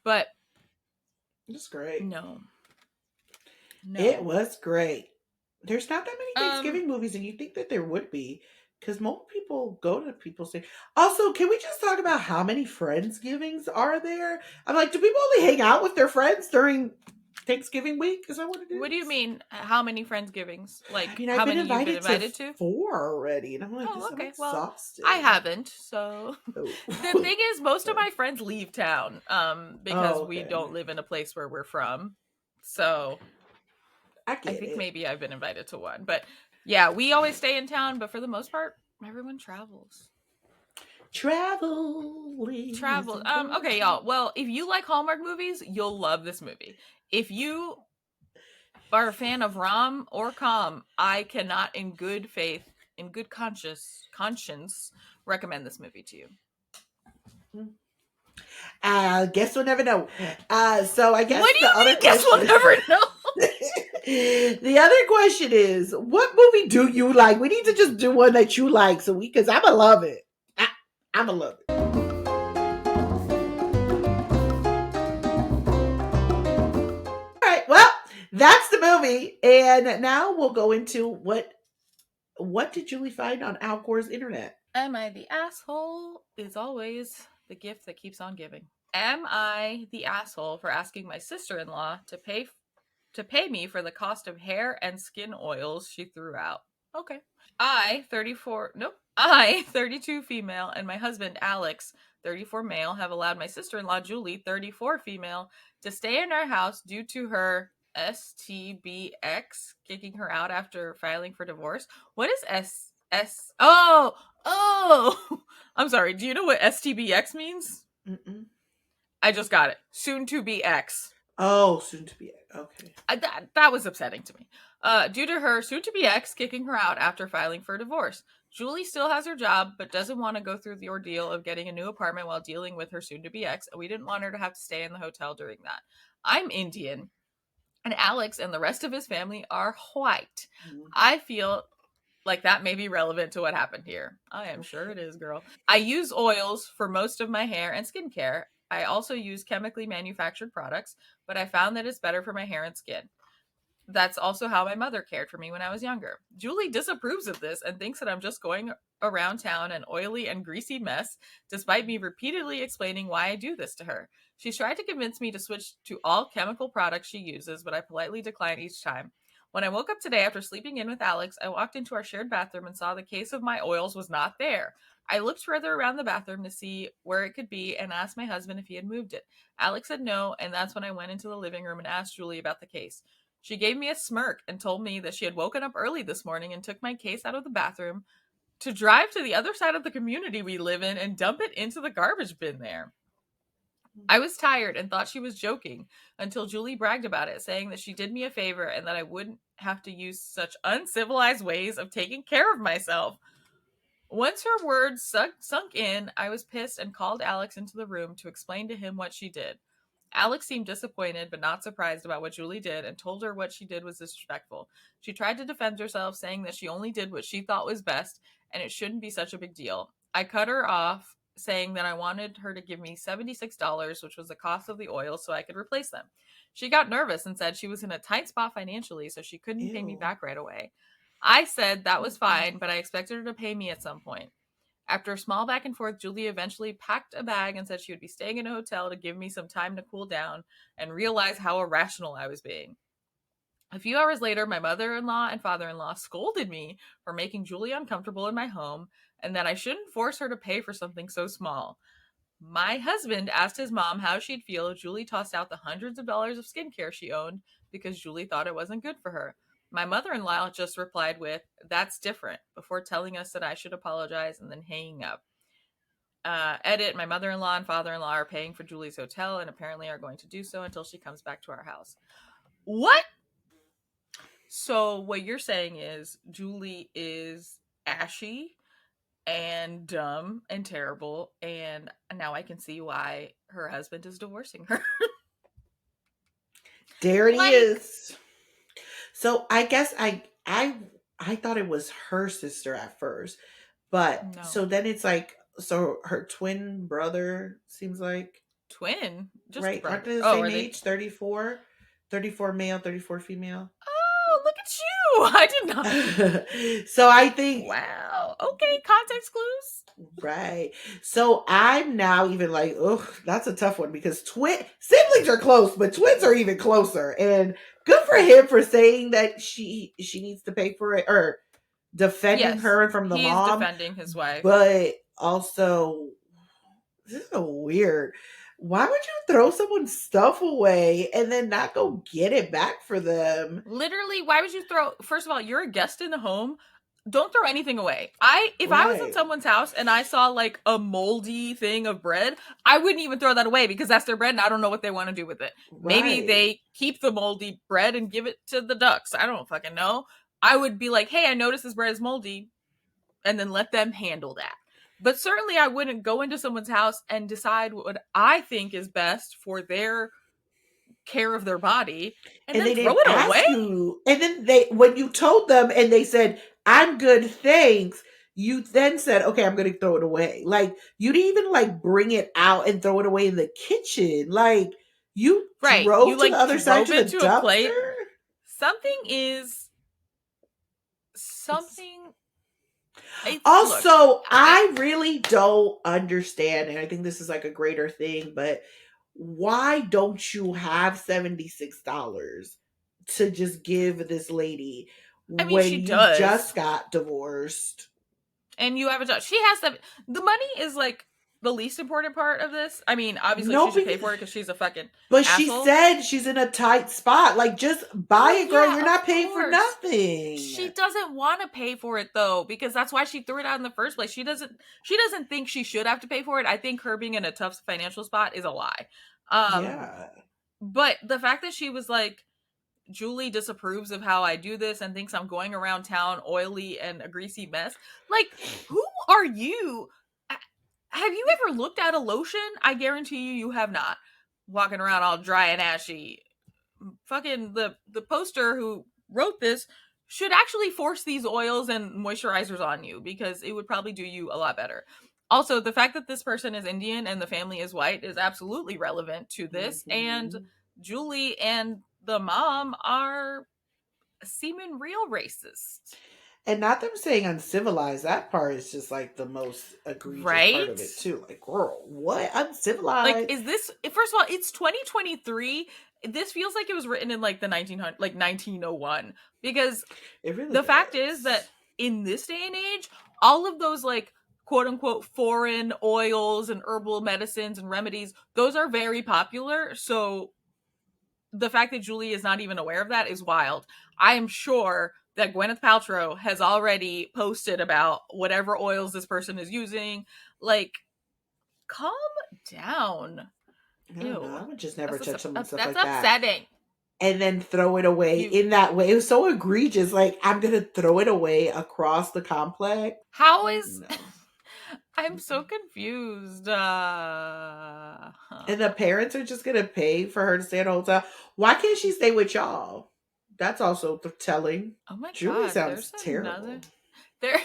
[SPEAKER 3] But
[SPEAKER 2] it's great.
[SPEAKER 3] No.
[SPEAKER 2] It was great. There's not that many Thanksgiving movies, and you think that there would be. Because most people go to people's thing. Also, can we just talk about how many Friendsgivings are there? I'm like, do people only hang out with their friends during Thanksgiving week? Is that what it is?
[SPEAKER 3] What do you mean? How many Friendsgivings? Like,
[SPEAKER 2] I mean,
[SPEAKER 3] how many you've been invited to?
[SPEAKER 2] 4 already, and I'm like,
[SPEAKER 3] oh, okay.
[SPEAKER 2] I'm exhausted.
[SPEAKER 3] Well, I haven't. So the thing is, most of my friends leave town because we don't live in a place where we're from. So I think maybe I've been invited to one, but. Yeah, we always stay in town, but for the most part, everyone travels.
[SPEAKER 2] Travel.
[SPEAKER 3] Okay, y'all. Well, if you like Hallmark movies, you'll love this movie. If you are a fan of rom or com, I cannot, in good faith, in good conscience, recommend this movie to you.
[SPEAKER 2] Guess we'll never know. So I guess
[SPEAKER 3] what do you mean? Guess we'll never know.
[SPEAKER 2] The other question is, what movie do you like? We need to just do one that you like, so because I'm gonna love it. I'm gonna love it. All right, well, that's the movie, and now we'll go into what did Julie find on Al Gore's internet?
[SPEAKER 3] Am I the asshole? Is always the gift that keeps on giving. Am I the asshole for asking my sister-in-law to pay me for the cost of hair and skin oils she threw out? Okay. I, 32 female, and my husband, Alex, 34 male, have allowed my sister-in-law, Julie, 34 female, to stay in our house due to her STBX kicking her out after filing for divorce. What is Oh! I'm sorry. Do you know what STBX means?
[SPEAKER 2] Mm-mm.
[SPEAKER 3] I just got it. Soon to be X.
[SPEAKER 2] Oh, soon to be X. Okay.
[SPEAKER 3] That was upsetting to me. Due to her soon to be ex kicking her out after filing for divorce. Julie still has her job, but doesn't want to go through the ordeal of getting a new apartment while dealing with her soon to be ex. We didn't want her to have to stay in the hotel during that. I'm Indian, and Alex and the rest of his family are white. Mm-hmm. I feel like that may be relevant to what happened here. I am sure it is, girl. I use oils for most of my hair and skincare. I also use chemically manufactured products, but I found that it's better for my hair and skin. That's also how my mother cared for me when I was younger. Julie disapproves of this and thinks that I'm just going around town an oily and greasy mess, despite me repeatedly explaining why I do this to her. She's tried to convince me to switch to all chemical products she uses, but I politely decline each time. When I woke up today after sleeping in with Alex, I walked into our shared bathroom and saw the case of my oils was not there. I looked further around the bathroom to see where it could be and asked my husband if he had moved it. Alex said no, and that's when I went into the living room and asked Julie about the case. She gave me a smirk and told me that she had woken up early this morning and took my case out of the bathroom to drive to the other side of the community we live in and dump it into the garbage bin there. I was tired and thought she was joking until Julie bragged about it, saying that she did me a favor and that I wouldn't have to use such uncivilized ways of taking care of myself. Once her words sunk in, I was pissed and called Alex into the room to explain to him what she did. Alex seemed disappointed but not surprised about what Julie did and told her what she did was disrespectful. She tried to defend herself, saying that she only did what she thought was best and it shouldn't be such a big deal. I cut her off, saying that I wanted her to give me $76, which was the cost of the oil, so I could replace them. She got nervous and said she was in a tight spot financially, so she couldn't pay me back right away. I said that was fine, but I expected her to pay me at some point. After a small back and forth, Julie eventually packed a bag and said she would be staying in a hotel to give me some time to cool down and realize how irrational I was being. A few hours later, my mother-in-law and father-in-law scolded me for making Julie uncomfortable in my home and that I shouldn't force her to pay for something so small. My husband asked his mom how she'd feel if Julie tossed out the hundreds of dollars of skincare she owned because Julie thought it wasn't good for her. My mother-in-law just replied with, "That's different," before telling us that I should apologize and then hanging up. Edit, my mother-in-law and father-in-law are paying for Julie's hotel and apparently are going to do so until she comes back to our house. What? So what you're saying is Julie is ashy and dumb and terrible, and now I can see why her husband is divorcing her.
[SPEAKER 2] There it
[SPEAKER 3] Like-
[SPEAKER 2] is. So I guess I thought it was her sister at first, but
[SPEAKER 3] No.
[SPEAKER 2] so then it's like, so her twin brother seems like,
[SPEAKER 3] Twin? Just
[SPEAKER 2] right?
[SPEAKER 3] brother.
[SPEAKER 2] Aren't they the
[SPEAKER 3] Oh,
[SPEAKER 2] same
[SPEAKER 3] are they?
[SPEAKER 2] age? 34? 34 male, 34 female.
[SPEAKER 3] Oh, look at you! I did not.
[SPEAKER 2] So I think,
[SPEAKER 3] Wow. Okay, context clues.
[SPEAKER 2] right. So I'm now even like, oh, that's a tough one because siblings are close, but twins are even closer. And good for him for saying that she needs to pay for it, or defending
[SPEAKER 3] Yes,
[SPEAKER 2] her from the
[SPEAKER 3] he's
[SPEAKER 2] mom.
[SPEAKER 3] defending his wife.
[SPEAKER 2] But also, this is so weird. Why would you throw someone's stuff away and then not go get it back for them?
[SPEAKER 3] Literally, why would you throw? First of all, you're a guest in the home. Don't throw anything away. If I was in
[SPEAKER 2] Right.
[SPEAKER 3] someone's house and I saw like a moldy thing of bread, I wouldn't even throw that away because that's their bread and I don't know what they want to do with it. Maybe
[SPEAKER 2] Right.
[SPEAKER 3] they keep the moldy bread and give it to the ducks. I don't fucking know. I would be like, hey, I noticed this bread is moldy, and then let them handle that. But certainly I wouldn't go into someone's house and decide what I think is best for their care of their body and
[SPEAKER 2] they
[SPEAKER 3] then throw
[SPEAKER 2] didn't
[SPEAKER 3] it
[SPEAKER 2] ask
[SPEAKER 3] away.
[SPEAKER 2] you. And then when you told them and they said, "I'm good, thanks," you then said, "Okay, I'm going to throw it away." Like, you didn't even like bring it out and throw it away in the kitchen. Like, you
[SPEAKER 3] Right.
[SPEAKER 2] drove
[SPEAKER 3] You
[SPEAKER 2] to
[SPEAKER 3] like
[SPEAKER 2] the other side
[SPEAKER 3] drove
[SPEAKER 2] to
[SPEAKER 3] it
[SPEAKER 2] the
[SPEAKER 3] to a plate.
[SPEAKER 2] dumpster.
[SPEAKER 3] Something is something.
[SPEAKER 2] Also,
[SPEAKER 3] look,
[SPEAKER 2] I really don't understand, and I think this is like a greater thing, but why don't you have $76 to just give this lady
[SPEAKER 3] I mean,
[SPEAKER 2] when
[SPEAKER 3] she
[SPEAKER 2] you
[SPEAKER 3] does.
[SPEAKER 2] just got divorced?
[SPEAKER 3] And you have a job. She has to. The money is like the least important part of this. I mean, obviously
[SPEAKER 2] No,
[SPEAKER 3] she should pay
[SPEAKER 2] because-
[SPEAKER 3] for it because she's a fucking
[SPEAKER 2] But
[SPEAKER 3] asshole.
[SPEAKER 2] she said she's in a tight spot. Like, just buy
[SPEAKER 3] Well,
[SPEAKER 2] it, girl.
[SPEAKER 3] yeah,
[SPEAKER 2] You're
[SPEAKER 3] of
[SPEAKER 2] not paying for
[SPEAKER 3] course.
[SPEAKER 2] nothing.
[SPEAKER 3] She doesn't want to pay for it though, because that's why she threw it out in the first place. She doesn't think she should have to pay for it. I think her being in a tough financial spot is a lie.
[SPEAKER 2] Yeah.
[SPEAKER 3] But the fact that she was like, Julie disapproves of how I do this and thinks I'm going around town oily and a greasy mess. Like, who are you? Have you ever looked at a lotion? I guarantee you have not. Walking around all dry and ashy. Fucking the poster who wrote this should actually force these oils and moisturizers on you because it would probably do you a lot better. Also, the fact that this person is Indian and the family is white is absolutely relevant to this. And
[SPEAKER 2] Mhm.
[SPEAKER 3] Julie and the mom are seeming real racist.
[SPEAKER 2] And not them saying uncivilized. That part is just like the most egregious part of it
[SPEAKER 3] Right?
[SPEAKER 2] too. Like, girl, what? Uncivilized?
[SPEAKER 3] Like, is this, first of all, it's 2023. This feels like it was written in like the 1900, like 1901, because
[SPEAKER 2] It really
[SPEAKER 3] the fact
[SPEAKER 2] does.
[SPEAKER 3] is that in this day and age, all of those like quote unquote foreign oils and herbal medicines and remedies, those are very popular. So the fact that Julie is not even aware of that is wild. I am sure that Gwyneth Paltrow has already posted about whatever oils this person is using. Like, calm down.
[SPEAKER 2] I don't know. I would just never touch someone's stuff
[SPEAKER 3] That's
[SPEAKER 2] like that.
[SPEAKER 3] upsetting.
[SPEAKER 2] And then throw it away in that way. It was so egregious. Like, I'm going to throw it away across the complex.
[SPEAKER 3] How is...
[SPEAKER 2] No.
[SPEAKER 3] I'm so confused.
[SPEAKER 2] And the parents are just going to pay for her to stay at a hotel. Why can't she stay with y'all? That's also telling.
[SPEAKER 3] Oh my
[SPEAKER 2] Julie
[SPEAKER 3] god,
[SPEAKER 2] sounds
[SPEAKER 3] there's
[SPEAKER 2] terrible.
[SPEAKER 3] another... There,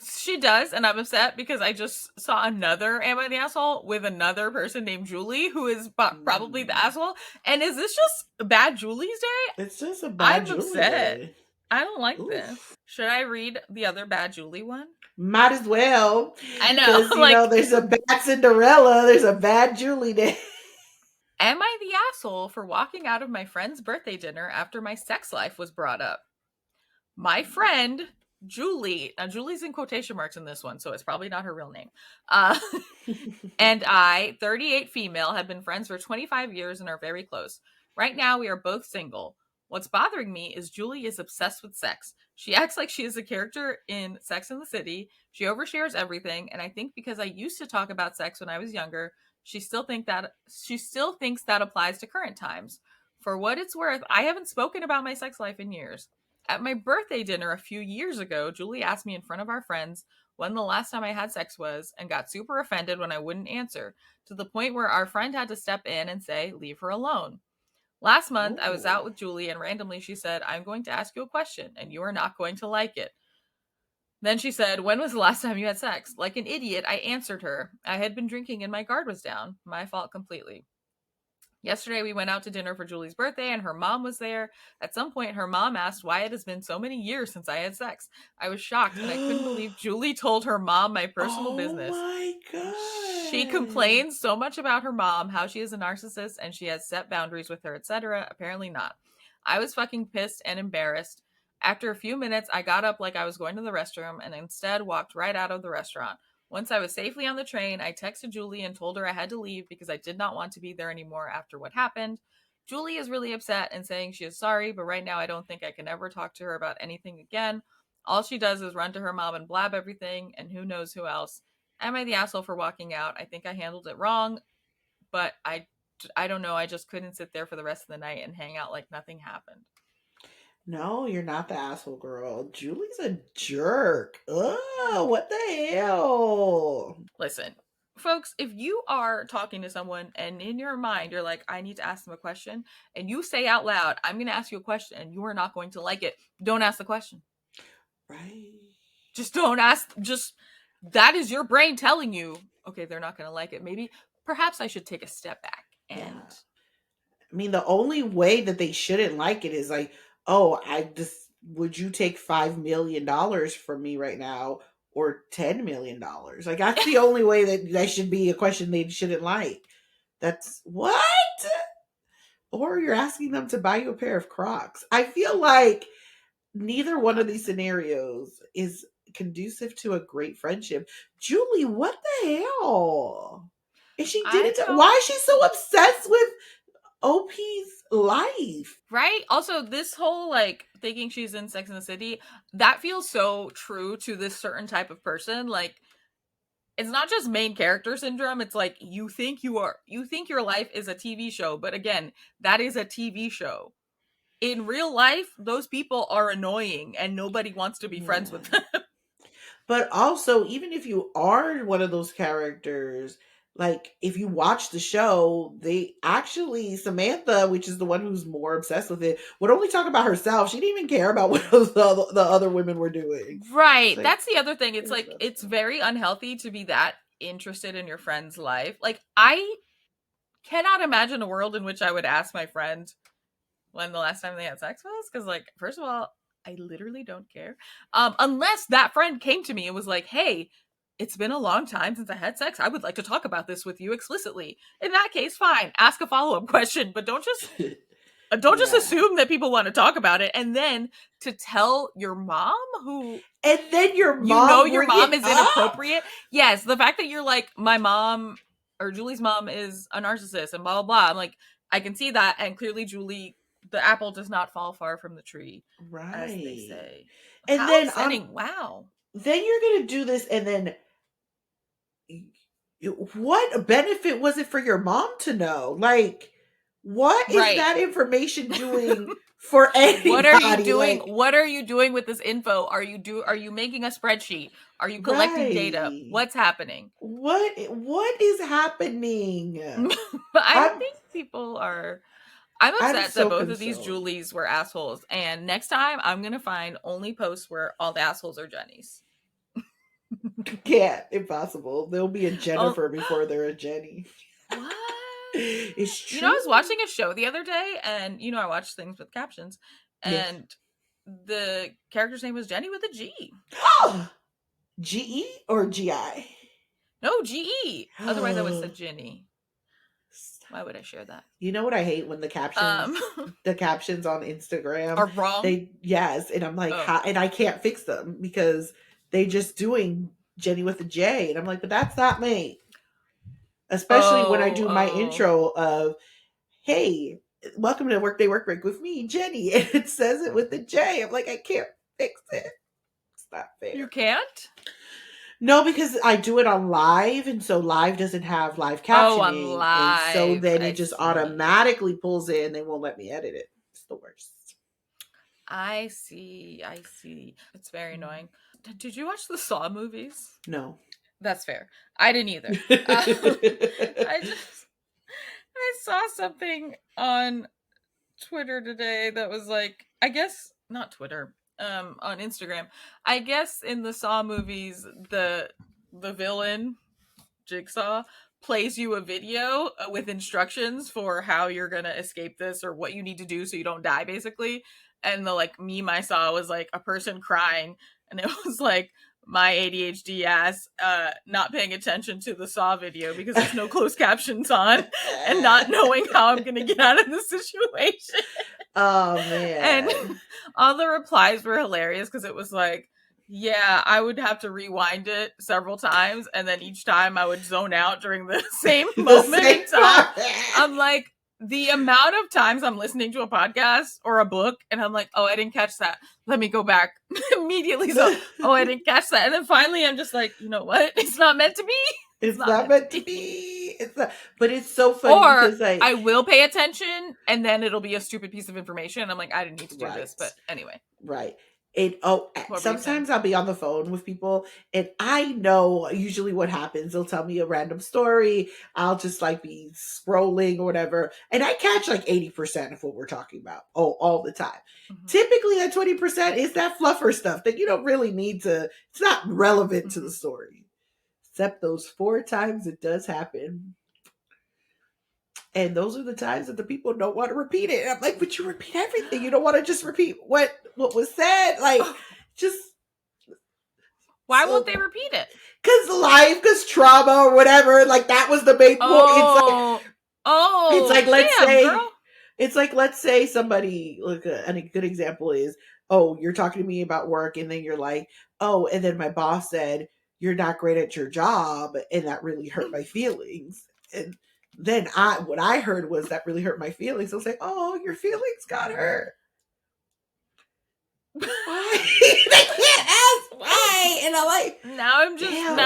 [SPEAKER 3] she does, and I'm upset because I just saw another Am I the Asshole with another person named Julie, who is probably the asshole. And is this just bad Julie's day?
[SPEAKER 2] It's just a bad
[SPEAKER 3] I'm
[SPEAKER 2] Julie
[SPEAKER 3] upset.
[SPEAKER 2] day.
[SPEAKER 3] I don't like
[SPEAKER 2] Oof.
[SPEAKER 3] this. Should I read the other bad Julie one?
[SPEAKER 2] Might as well.
[SPEAKER 3] I know.
[SPEAKER 2] Because, you know, there's a bad Cinderella, there's a bad Julie there.
[SPEAKER 3] Am I the asshole for walking out of my friend's birthday dinner after my sex life was brought up? My friend, Julie, now Julie's in quotation marks in this one, so it's probably not her real name. And I, 38 female, have been friends for 25 years and are very close. Right now, we are both single. What's bothering me is Julie is obsessed with sex. She acts like she is a character in Sex and the City. She overshares everything, and I think because I used to talk about sex when I was younger, she still thinks that applies to current times. For what it's worth, I haven't spoken about my sex life in years. At my birthday dinner a few years ago, Julie asked me in front of our friends when the last time I had sex was and got super offended when I wouldn't answer, to the point where our friend had to step in and say, "Leave her alone." Last month, I was out with Julie and randomly she said, "I'm going to ask you a question and you are not going to like it." Then she said, "When was the last time you had sex?" Like an idiot, I answered her. I had been drinking and my guard was down. My fault completely. Yesterday, we went out to dinner for Julie's birthday, and her mom was there. At some point, her mom asked why it has been so many years since I had sex. I was shocked, and I couldn't believe Julie told her mom my personal business.
[SPEAKER 2] Oh my God.
[SPEAKER 3] She complains so much about her mom, how she is a narcissist, and she has set boundaries with her, etc. Apparently not. I was fucking pissed and embarrassed. After a few minutes, I got up like I was going to the restroom, and instead walked right out of the restaurant. Once I was safely on the train, I texted Julie and told her I had to leave because I did not want to be there anymore after what happened. Julie is really upset and saying she is sorry, but right now I don't think I can ever talk to her about anything again. All she does is run to her mom and blab everything, and who knows who else. Am I the asshole for walking out? I think I handled it wrong, but I don't know. I just couldn't sit there for the rest of the night and hang out like nothing happened.
[SPEAKER 2] No, you're not the asshole, girl. Julie's a jerk. Ugh, what the hell?
[SPEAKER 3] Listen, folks, if you are talking to someone and in your mind you're like, I need to ask them a question, and you say out loud, I'm going to ask you a question, and you are not going to like it, don't ask the question.
[SPEAKER 2] Right.
[SPEAKER 3] Just don't ask. Just, that is your brain telling you, okay, they're not going to like it. Maybe, perhaps I should take a step back and...
[SPEAKER 2] Yeah. I mean, the only way that they shouldn't like it is like, oh, would you take $5 million from me right now or $10 million? Like, that's the only way that should be a question they shouldn't like. That's what? Or you're asking them to buy you a pair of Crocs. I feel like neither one of these scenarios is conducive to a great friendship. Julie, what the hell? And she did it. Why is she so obsessed with OP's life?
[SPEAKER 3] Right? Also, this whole like thinking she's in Sex and the City, that feels so true to this certain type of person. Like, it's not just main character syndrome. It's like you think your life is a TV show, but again, that is a TV show. In real life, those people are annoying and nobody wants to be friends with them.
[SPEAKER 2] But also, even if you are one of those characters, like if you watch the show, they actually, Samantha, which is the one who's more obsessed with it, would only talk about herself. She didn't even care about what the other women were doing.
[SPEAKER 3] Right. Like, that's the other thing. It's like, it's very unhealthy to be that interested in your friend's life. Like, I cannot imagine a world in which I would ask my friend when the last time they had sex was, because, like, first of all, I literally don't care. Unless that friend came to me and was like, hey, it's been a long time since I had sex. I would like to talk about this with you explicitly. In that case, fine. Ask a follow-up question, but don't just just assume that people want to talk about it. And then to tell your mom
[SPEAKER 2] and then your mom,
[SPEAKER 3] you know, your mom is inappropriate. Yes, the fact that you're like, my mom or Julie's mom is a narcissist and blah, blah, blah. I'm like, I can see that. And clearly Julie, the apple does not fall far from the tree, right? As they say.
[SPEAKER 2] And
[SPEAKER 3] how
[SPEAKER 2] then
[SPEAKER 3] upsetting. Wow.
[SPEAKER 2] Then you're gonna do this, and then what benefit was it for your mom to know? Like, what is that information doing for anybody?
[SPEAKER 3] What are you doing? Like, what are you doing with this info? Are you making a spreadsheet? Are you collecting data? What's happening?
[SPEAKER 2] What is happening?
[SPEAKER 3] I think people are... I'm upset that both of these Julies were assholes. And next time, I'm going to find only posts where all the assholes are Jennies.
[SPEAKER 2] Yeah, impossible. There'll be a Jennifer before they're a Jenny.
[SPEAKER 3] What?
[SPEAKER 2] It's true.
[SPEAKER 3] You know, I was watching a show the other day, and, you know, I watch things with captions. And the character's name was Jenny with a G.
[SPEAKER 2] GE or GI?
[SPEAKER 3] No, GE. Otherwise, I would have said Ginny. Why would I share that?
[SPEAKER 2] You know what I hate when the captions on Instagram
[SPEAKER 3] are wrong.
[SPEAKER 2] And I'm like, and I can't fix them because they just doing Jenny with a J, and I'm like, but that's not me. Especially when I do my intro of, hey, welcome to Workday Work Break with me, Jenny, and it says it with a J. I'm like, I can't fix it. It's not fair.
[SPEAKER 3] You can't?
[SPEAKER 2] No, because I do it on live, and so live doesn't have live captioning.
[SPEAKER 3] On live.
[SPEAKER 2] And so then it just automatically pulls in. They won't let me edit it. It's the worst. I
[SPEAKER 3] see. It's very annoying. Did you watch the Saw movies?
[SPEAKER 2] No.
[SPEAKER 3] That's fair. I didn't either. I saw something on Twitter today that was like, I guess, not Twitter. On Instagram, I guess in the Saw movies, the villain Jigsaw plays you a video with instructions for how you're gonna escape this or what you need to do so you don't die, basically. And the like meme I saw was like a person crying, and it was like my ADHD ass not paying attention to the Saw video because there's no closed captions on, and not knowing how I'm gonna get out of the situation.
[SPEAKER 2] Oh man.
[SPEAKER 3] And all the replies were hilarious because it was like, yeah, I would have to rewind it several times, and then each time I would zone out during the same moment in time. I'm like, the amount of times I'm listening to a podcast or a book, and I'm like, oh, I didn't catch that. Let me go back immediately. So, oh, I didn't catch that. And then finally, I'm just like, you know what? It's not meant to be.
[SPEAKER 2] It's not meant to be. It's not, but it's so funny because
[SPEAKER 3] I will pay attention, and then it'll be a stupid piece of information. I'm like, I didn't need to do this, but anyway.
[SPEAKER 2] Right. Sometimes I'll be on the phone with people, and I know usually what happens. They'll tell me a random story. I'll just like be scrolling or whatever, and I catch like 80% of what we're talking about all the time. Mm-hmm. Typically, that 20% is that fluffer stuff that you don't really need to. It's not relevant to the story. Except those 4 times it does happen. And those are the times that the people don't want to repeat it. And I'm like, but you repeat everything. You don't want to just repeat what was said. Like, just.
[SPEAKER 3] Why won't they repeat it?
[SPEAKER 2] Because trauma or whatever. Like, that was the main point. It's like, let's say somebody, look, a good example is, oh, you're talking to me about work. And then you're like, oh, and then my boss said, you're not great at your job, and that really hurt my feelings. And then what I heard was that really hurt my feelings. I was like, oh, your feelings got hurt. Why? They can't ask why. And I'm like,
[SPEAKER 3] now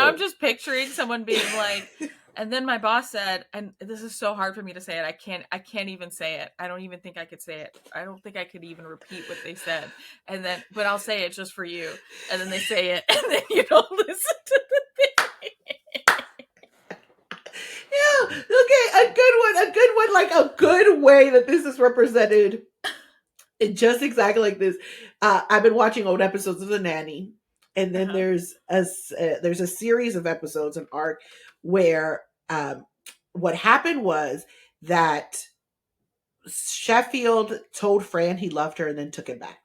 [SPEAKER 3] I'm just picturing someone being like, and then my boss said, and this is so hard for me to say it. I can't even say it. I don't even think I could say it. I don't think I could even repeat what they said. And then, but I'll say it just for you. And then they say it, and then you don't listen to the thing.
[SPEAKER 2] Yeah. Okay. A good one. Like a good way that this is represented. Just exactly like this. I've been watching old episodes of The Nanny, and then there's a series of episodes, an arc where what happened was that Sheffield told Fran he loved her and then took it back.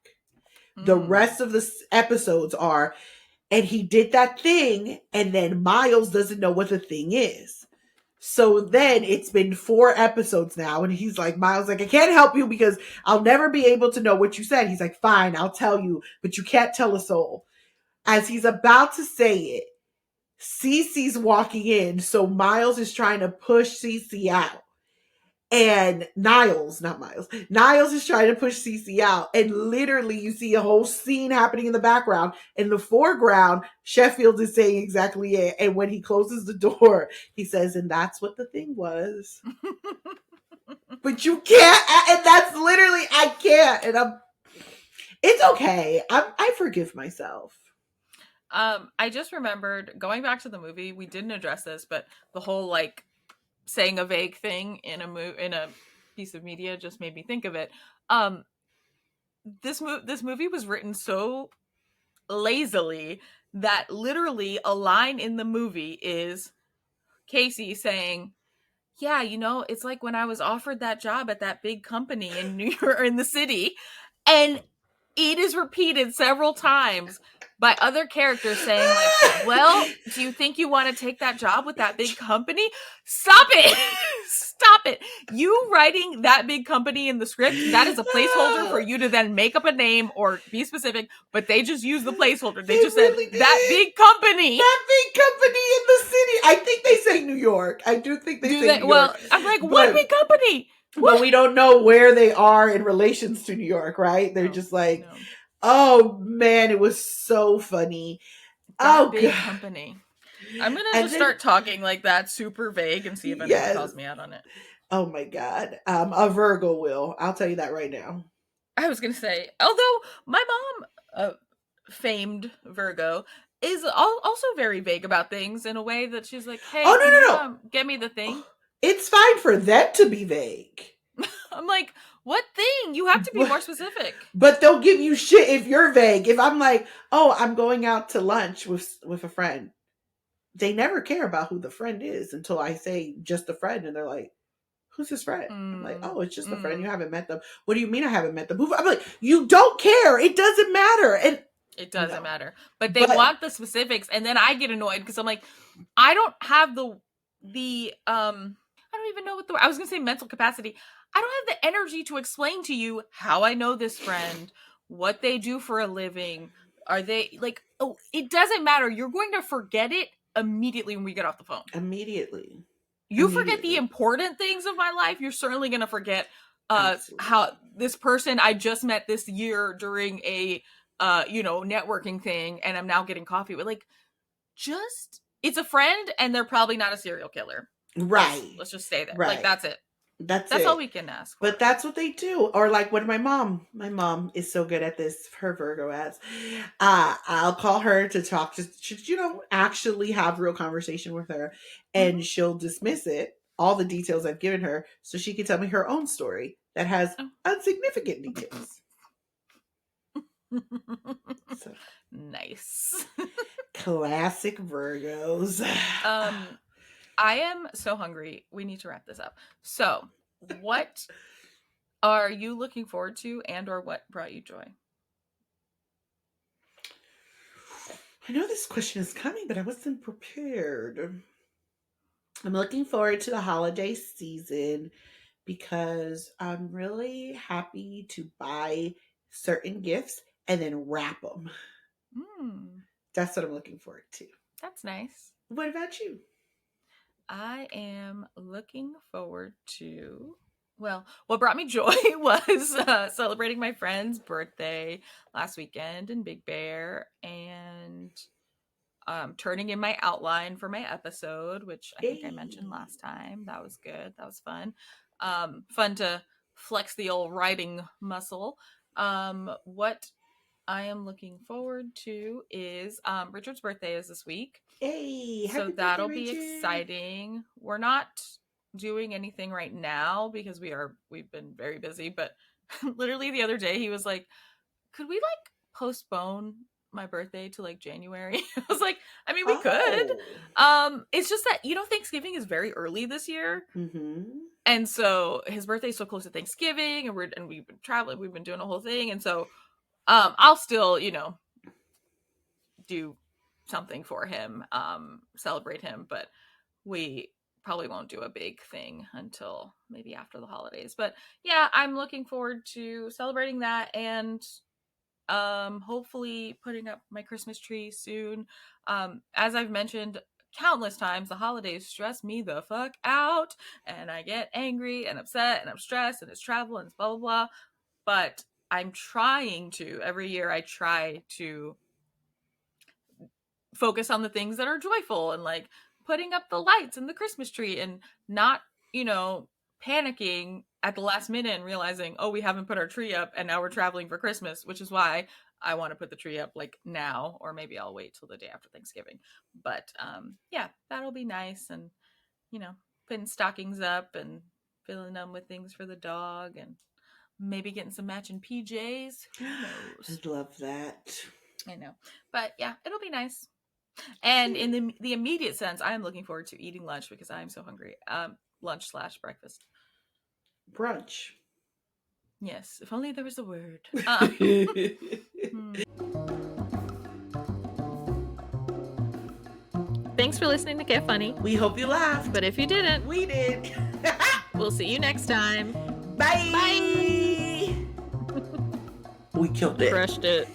[SPEAKER 2] The rest of the episodes are, and he did that thing, and then Miles doesn't know what the thing is. So then it's been 4 episodes now, and he's like, Miles, like, I can't help you because I'll never be able to know what you said. He's like, fine, I'll tell you, but you can't tell a soul. As he's about to say it, Cece's walking in, so Miles is trying to push Cece out. And Niles is trying to push Cece out. And literally you see a whole scene happening in the background. In the foreground, Sheffield is saying exactly it. And when he closes the door, he says, and that's what the thing was. But you can't, and that's literally, I can't. And it's okay. I forgive myself.
[SPEAKER 3] I just remembered going back to the movie, we didn't address this, but the whole like saying a vague thing in a piece of media just made me think of it. This movie was written so lazily that literally a line in the movie is Casey saying, yeah, you know, it's like when I was offered that job at that big company in New York, in the city, and it is repeated several times by other characters saying like, well, do you think you want to take that job with that big company? Stop it. Stop it. You writing that big company in the script, that is a placeholder for you to then make up a name or be specific, but they just use the placeholder. They just really said that big company.
[SPEAKER 2] That big company in the city. I think they say New York. I do think they say New York.
[SPEAKER 3] Well, I'm like, what big company? What?
[SPEAKER 2] But we don't know where they are in relations to New York, right? They're just like, oh man, it was so funny.
[SPEAKER 3] That big company. I'm gonna just start talking like that, super vague, and see if anyone calls me out on it.
[SPEAKER 2] Oh my god, a Virgo will. I'll tell you that right now.
[SPEAKER 3] I was gonna say, although my mom, famed Virgo, is also very vague about things in a way that she's like, "Hey, no. Get me the thing."
[SPEAKER 2] It's fine for them to be vague.
[SPEAKER 3] I'm like, what thing? You have to be more specific.
[SPEAKER 2] But they'll give you shit if you're vague. If I'm like, oh, I'm going out to lunch with a friend, they never care about who the friend is until I say just a friend, and they're like, who's his friend? I'm like, oh, it's just a friend. You haven't met them. What do you mean I haven't met them? I'm like, you don't care. It doesn't matter. And
[SPEAKER 3] it doesn't matter. But they want the specifics, and then I get annoyed because I'm like, I don't have the I don't even know I was gonna say mental capacity. I don't have the energy to explain to you how I know this friend, what they do for a living. Are they like, oh, it doesn't matter. You're going to forget it immediately when we get off the phone.
[SPEAKER 2] Immediately.
[SPEAKER 3] You forget the important things of my life. You're certainly going to forget how this person I just met this year during a networking thing, and I'm now getting coffee with. Like, just, it's a friend, and they're probably not a serial killer.
[SPEAKER 2] Right.
[SPEAKER 3] Let's just say that.
[SPEAKER 2] Right.
[SPEAKER 3] Like, that's it.
[SPEAKER 2] That's
[SPEAKER 3] all we can ask for.
[SPEAKER 2] But that's what they do. Or like when my mom is so good at this, her Virgo ads. I'll call her to talk, just actually have real conversation with her, and she'll dismiss it, all the details I've given her, so she can tell me her own story that has insignificant details.
[SPEAKER 3] So. Nice.
[SPEAKER 2] Classic Virgos.
[SPEAKER 3] I am so hungry. We need to wrap this up. So, what are you looking forward to, and or what brought you joy?
[SPEAKER 2] I know this question is coming, but I wasn't prepared. I'm looking forward to the holiday season because I'm really happy to buy certain gifts and then wrap them. That's what I'm looking forward to.
[SPEAKER 3] That's nice.
[SPEAKER 2] What about you?
[SPEAKER 3] I am looking forward to, well, what brought me joy was celebrating my friend's birthday last weekend in Big Bear, and turning in my outline for my episode, which I think I mentioned last time. That was good. That was fun. Fun to flex the old writing muscle. What I am looking forward to is Richard's birthday is this week.
[SPEAKER 2] Hey,
[SPEAKER 3] so that'll be exciting. We're not doing anything right now because we've been very busy, but literally the other day he was like, could we like postpone my birthday to like January? I was like, I mean, we could. It's just that, Thanksgiving is very early this year. And so his birthday's so close to Thanksgiving, and we've been traveling, we've been doing a whole thing. And so I'll still, do something for him, celebrate him, but we probably won't do a big thing until maybe after the holidays. But yeah, I'm looking forward to celebrating that, and hopefully putting up my Christmas tree soon. As I've mentioned countless times, the holidays stress me the fuck out, and I get angry and upset, and I'm stressed, and it's travel, and it's blah blah blah. But I'm trying to, every year I try to focus on the things that are joyful, and like putting up the lights and the Christmas tree, and not, panicking at the last minute and realizing, oh, we haven't put our tree up and now we're traveling for Christmas, which is why I want to put the tree up like now, or maybe I'll wait till the day after Thanksgiving. But yeah, that'll be nice. And, putting stockings up and filling them with things for the dog, and maybe getting some matching PJs. Who knows?
[SPEAKER 2] I love that.
[SPEAKER 3] I know. But yeah, it'll be nice. And in the immediate sense, I am looking forward to eating lunch because I am so hungry. Lunch/breakfast.
[SPEAKER 2] Brunch.
[SPEAKER 3] Yes, if only there was a word. Thanks for listening to Get Funny.
[SPEAKER 2] We hope you laughed.
[SPEAKER 3] But if you didn't,
[SPEAKER 2] we did.
[SPEAKER 3] We'll see you next time.
[SPEAKER 2] Bye.
[SPEAKER 3] Bye.
[SPEAKER 2] We killed it.
[SPEAKER 3] Crushed it.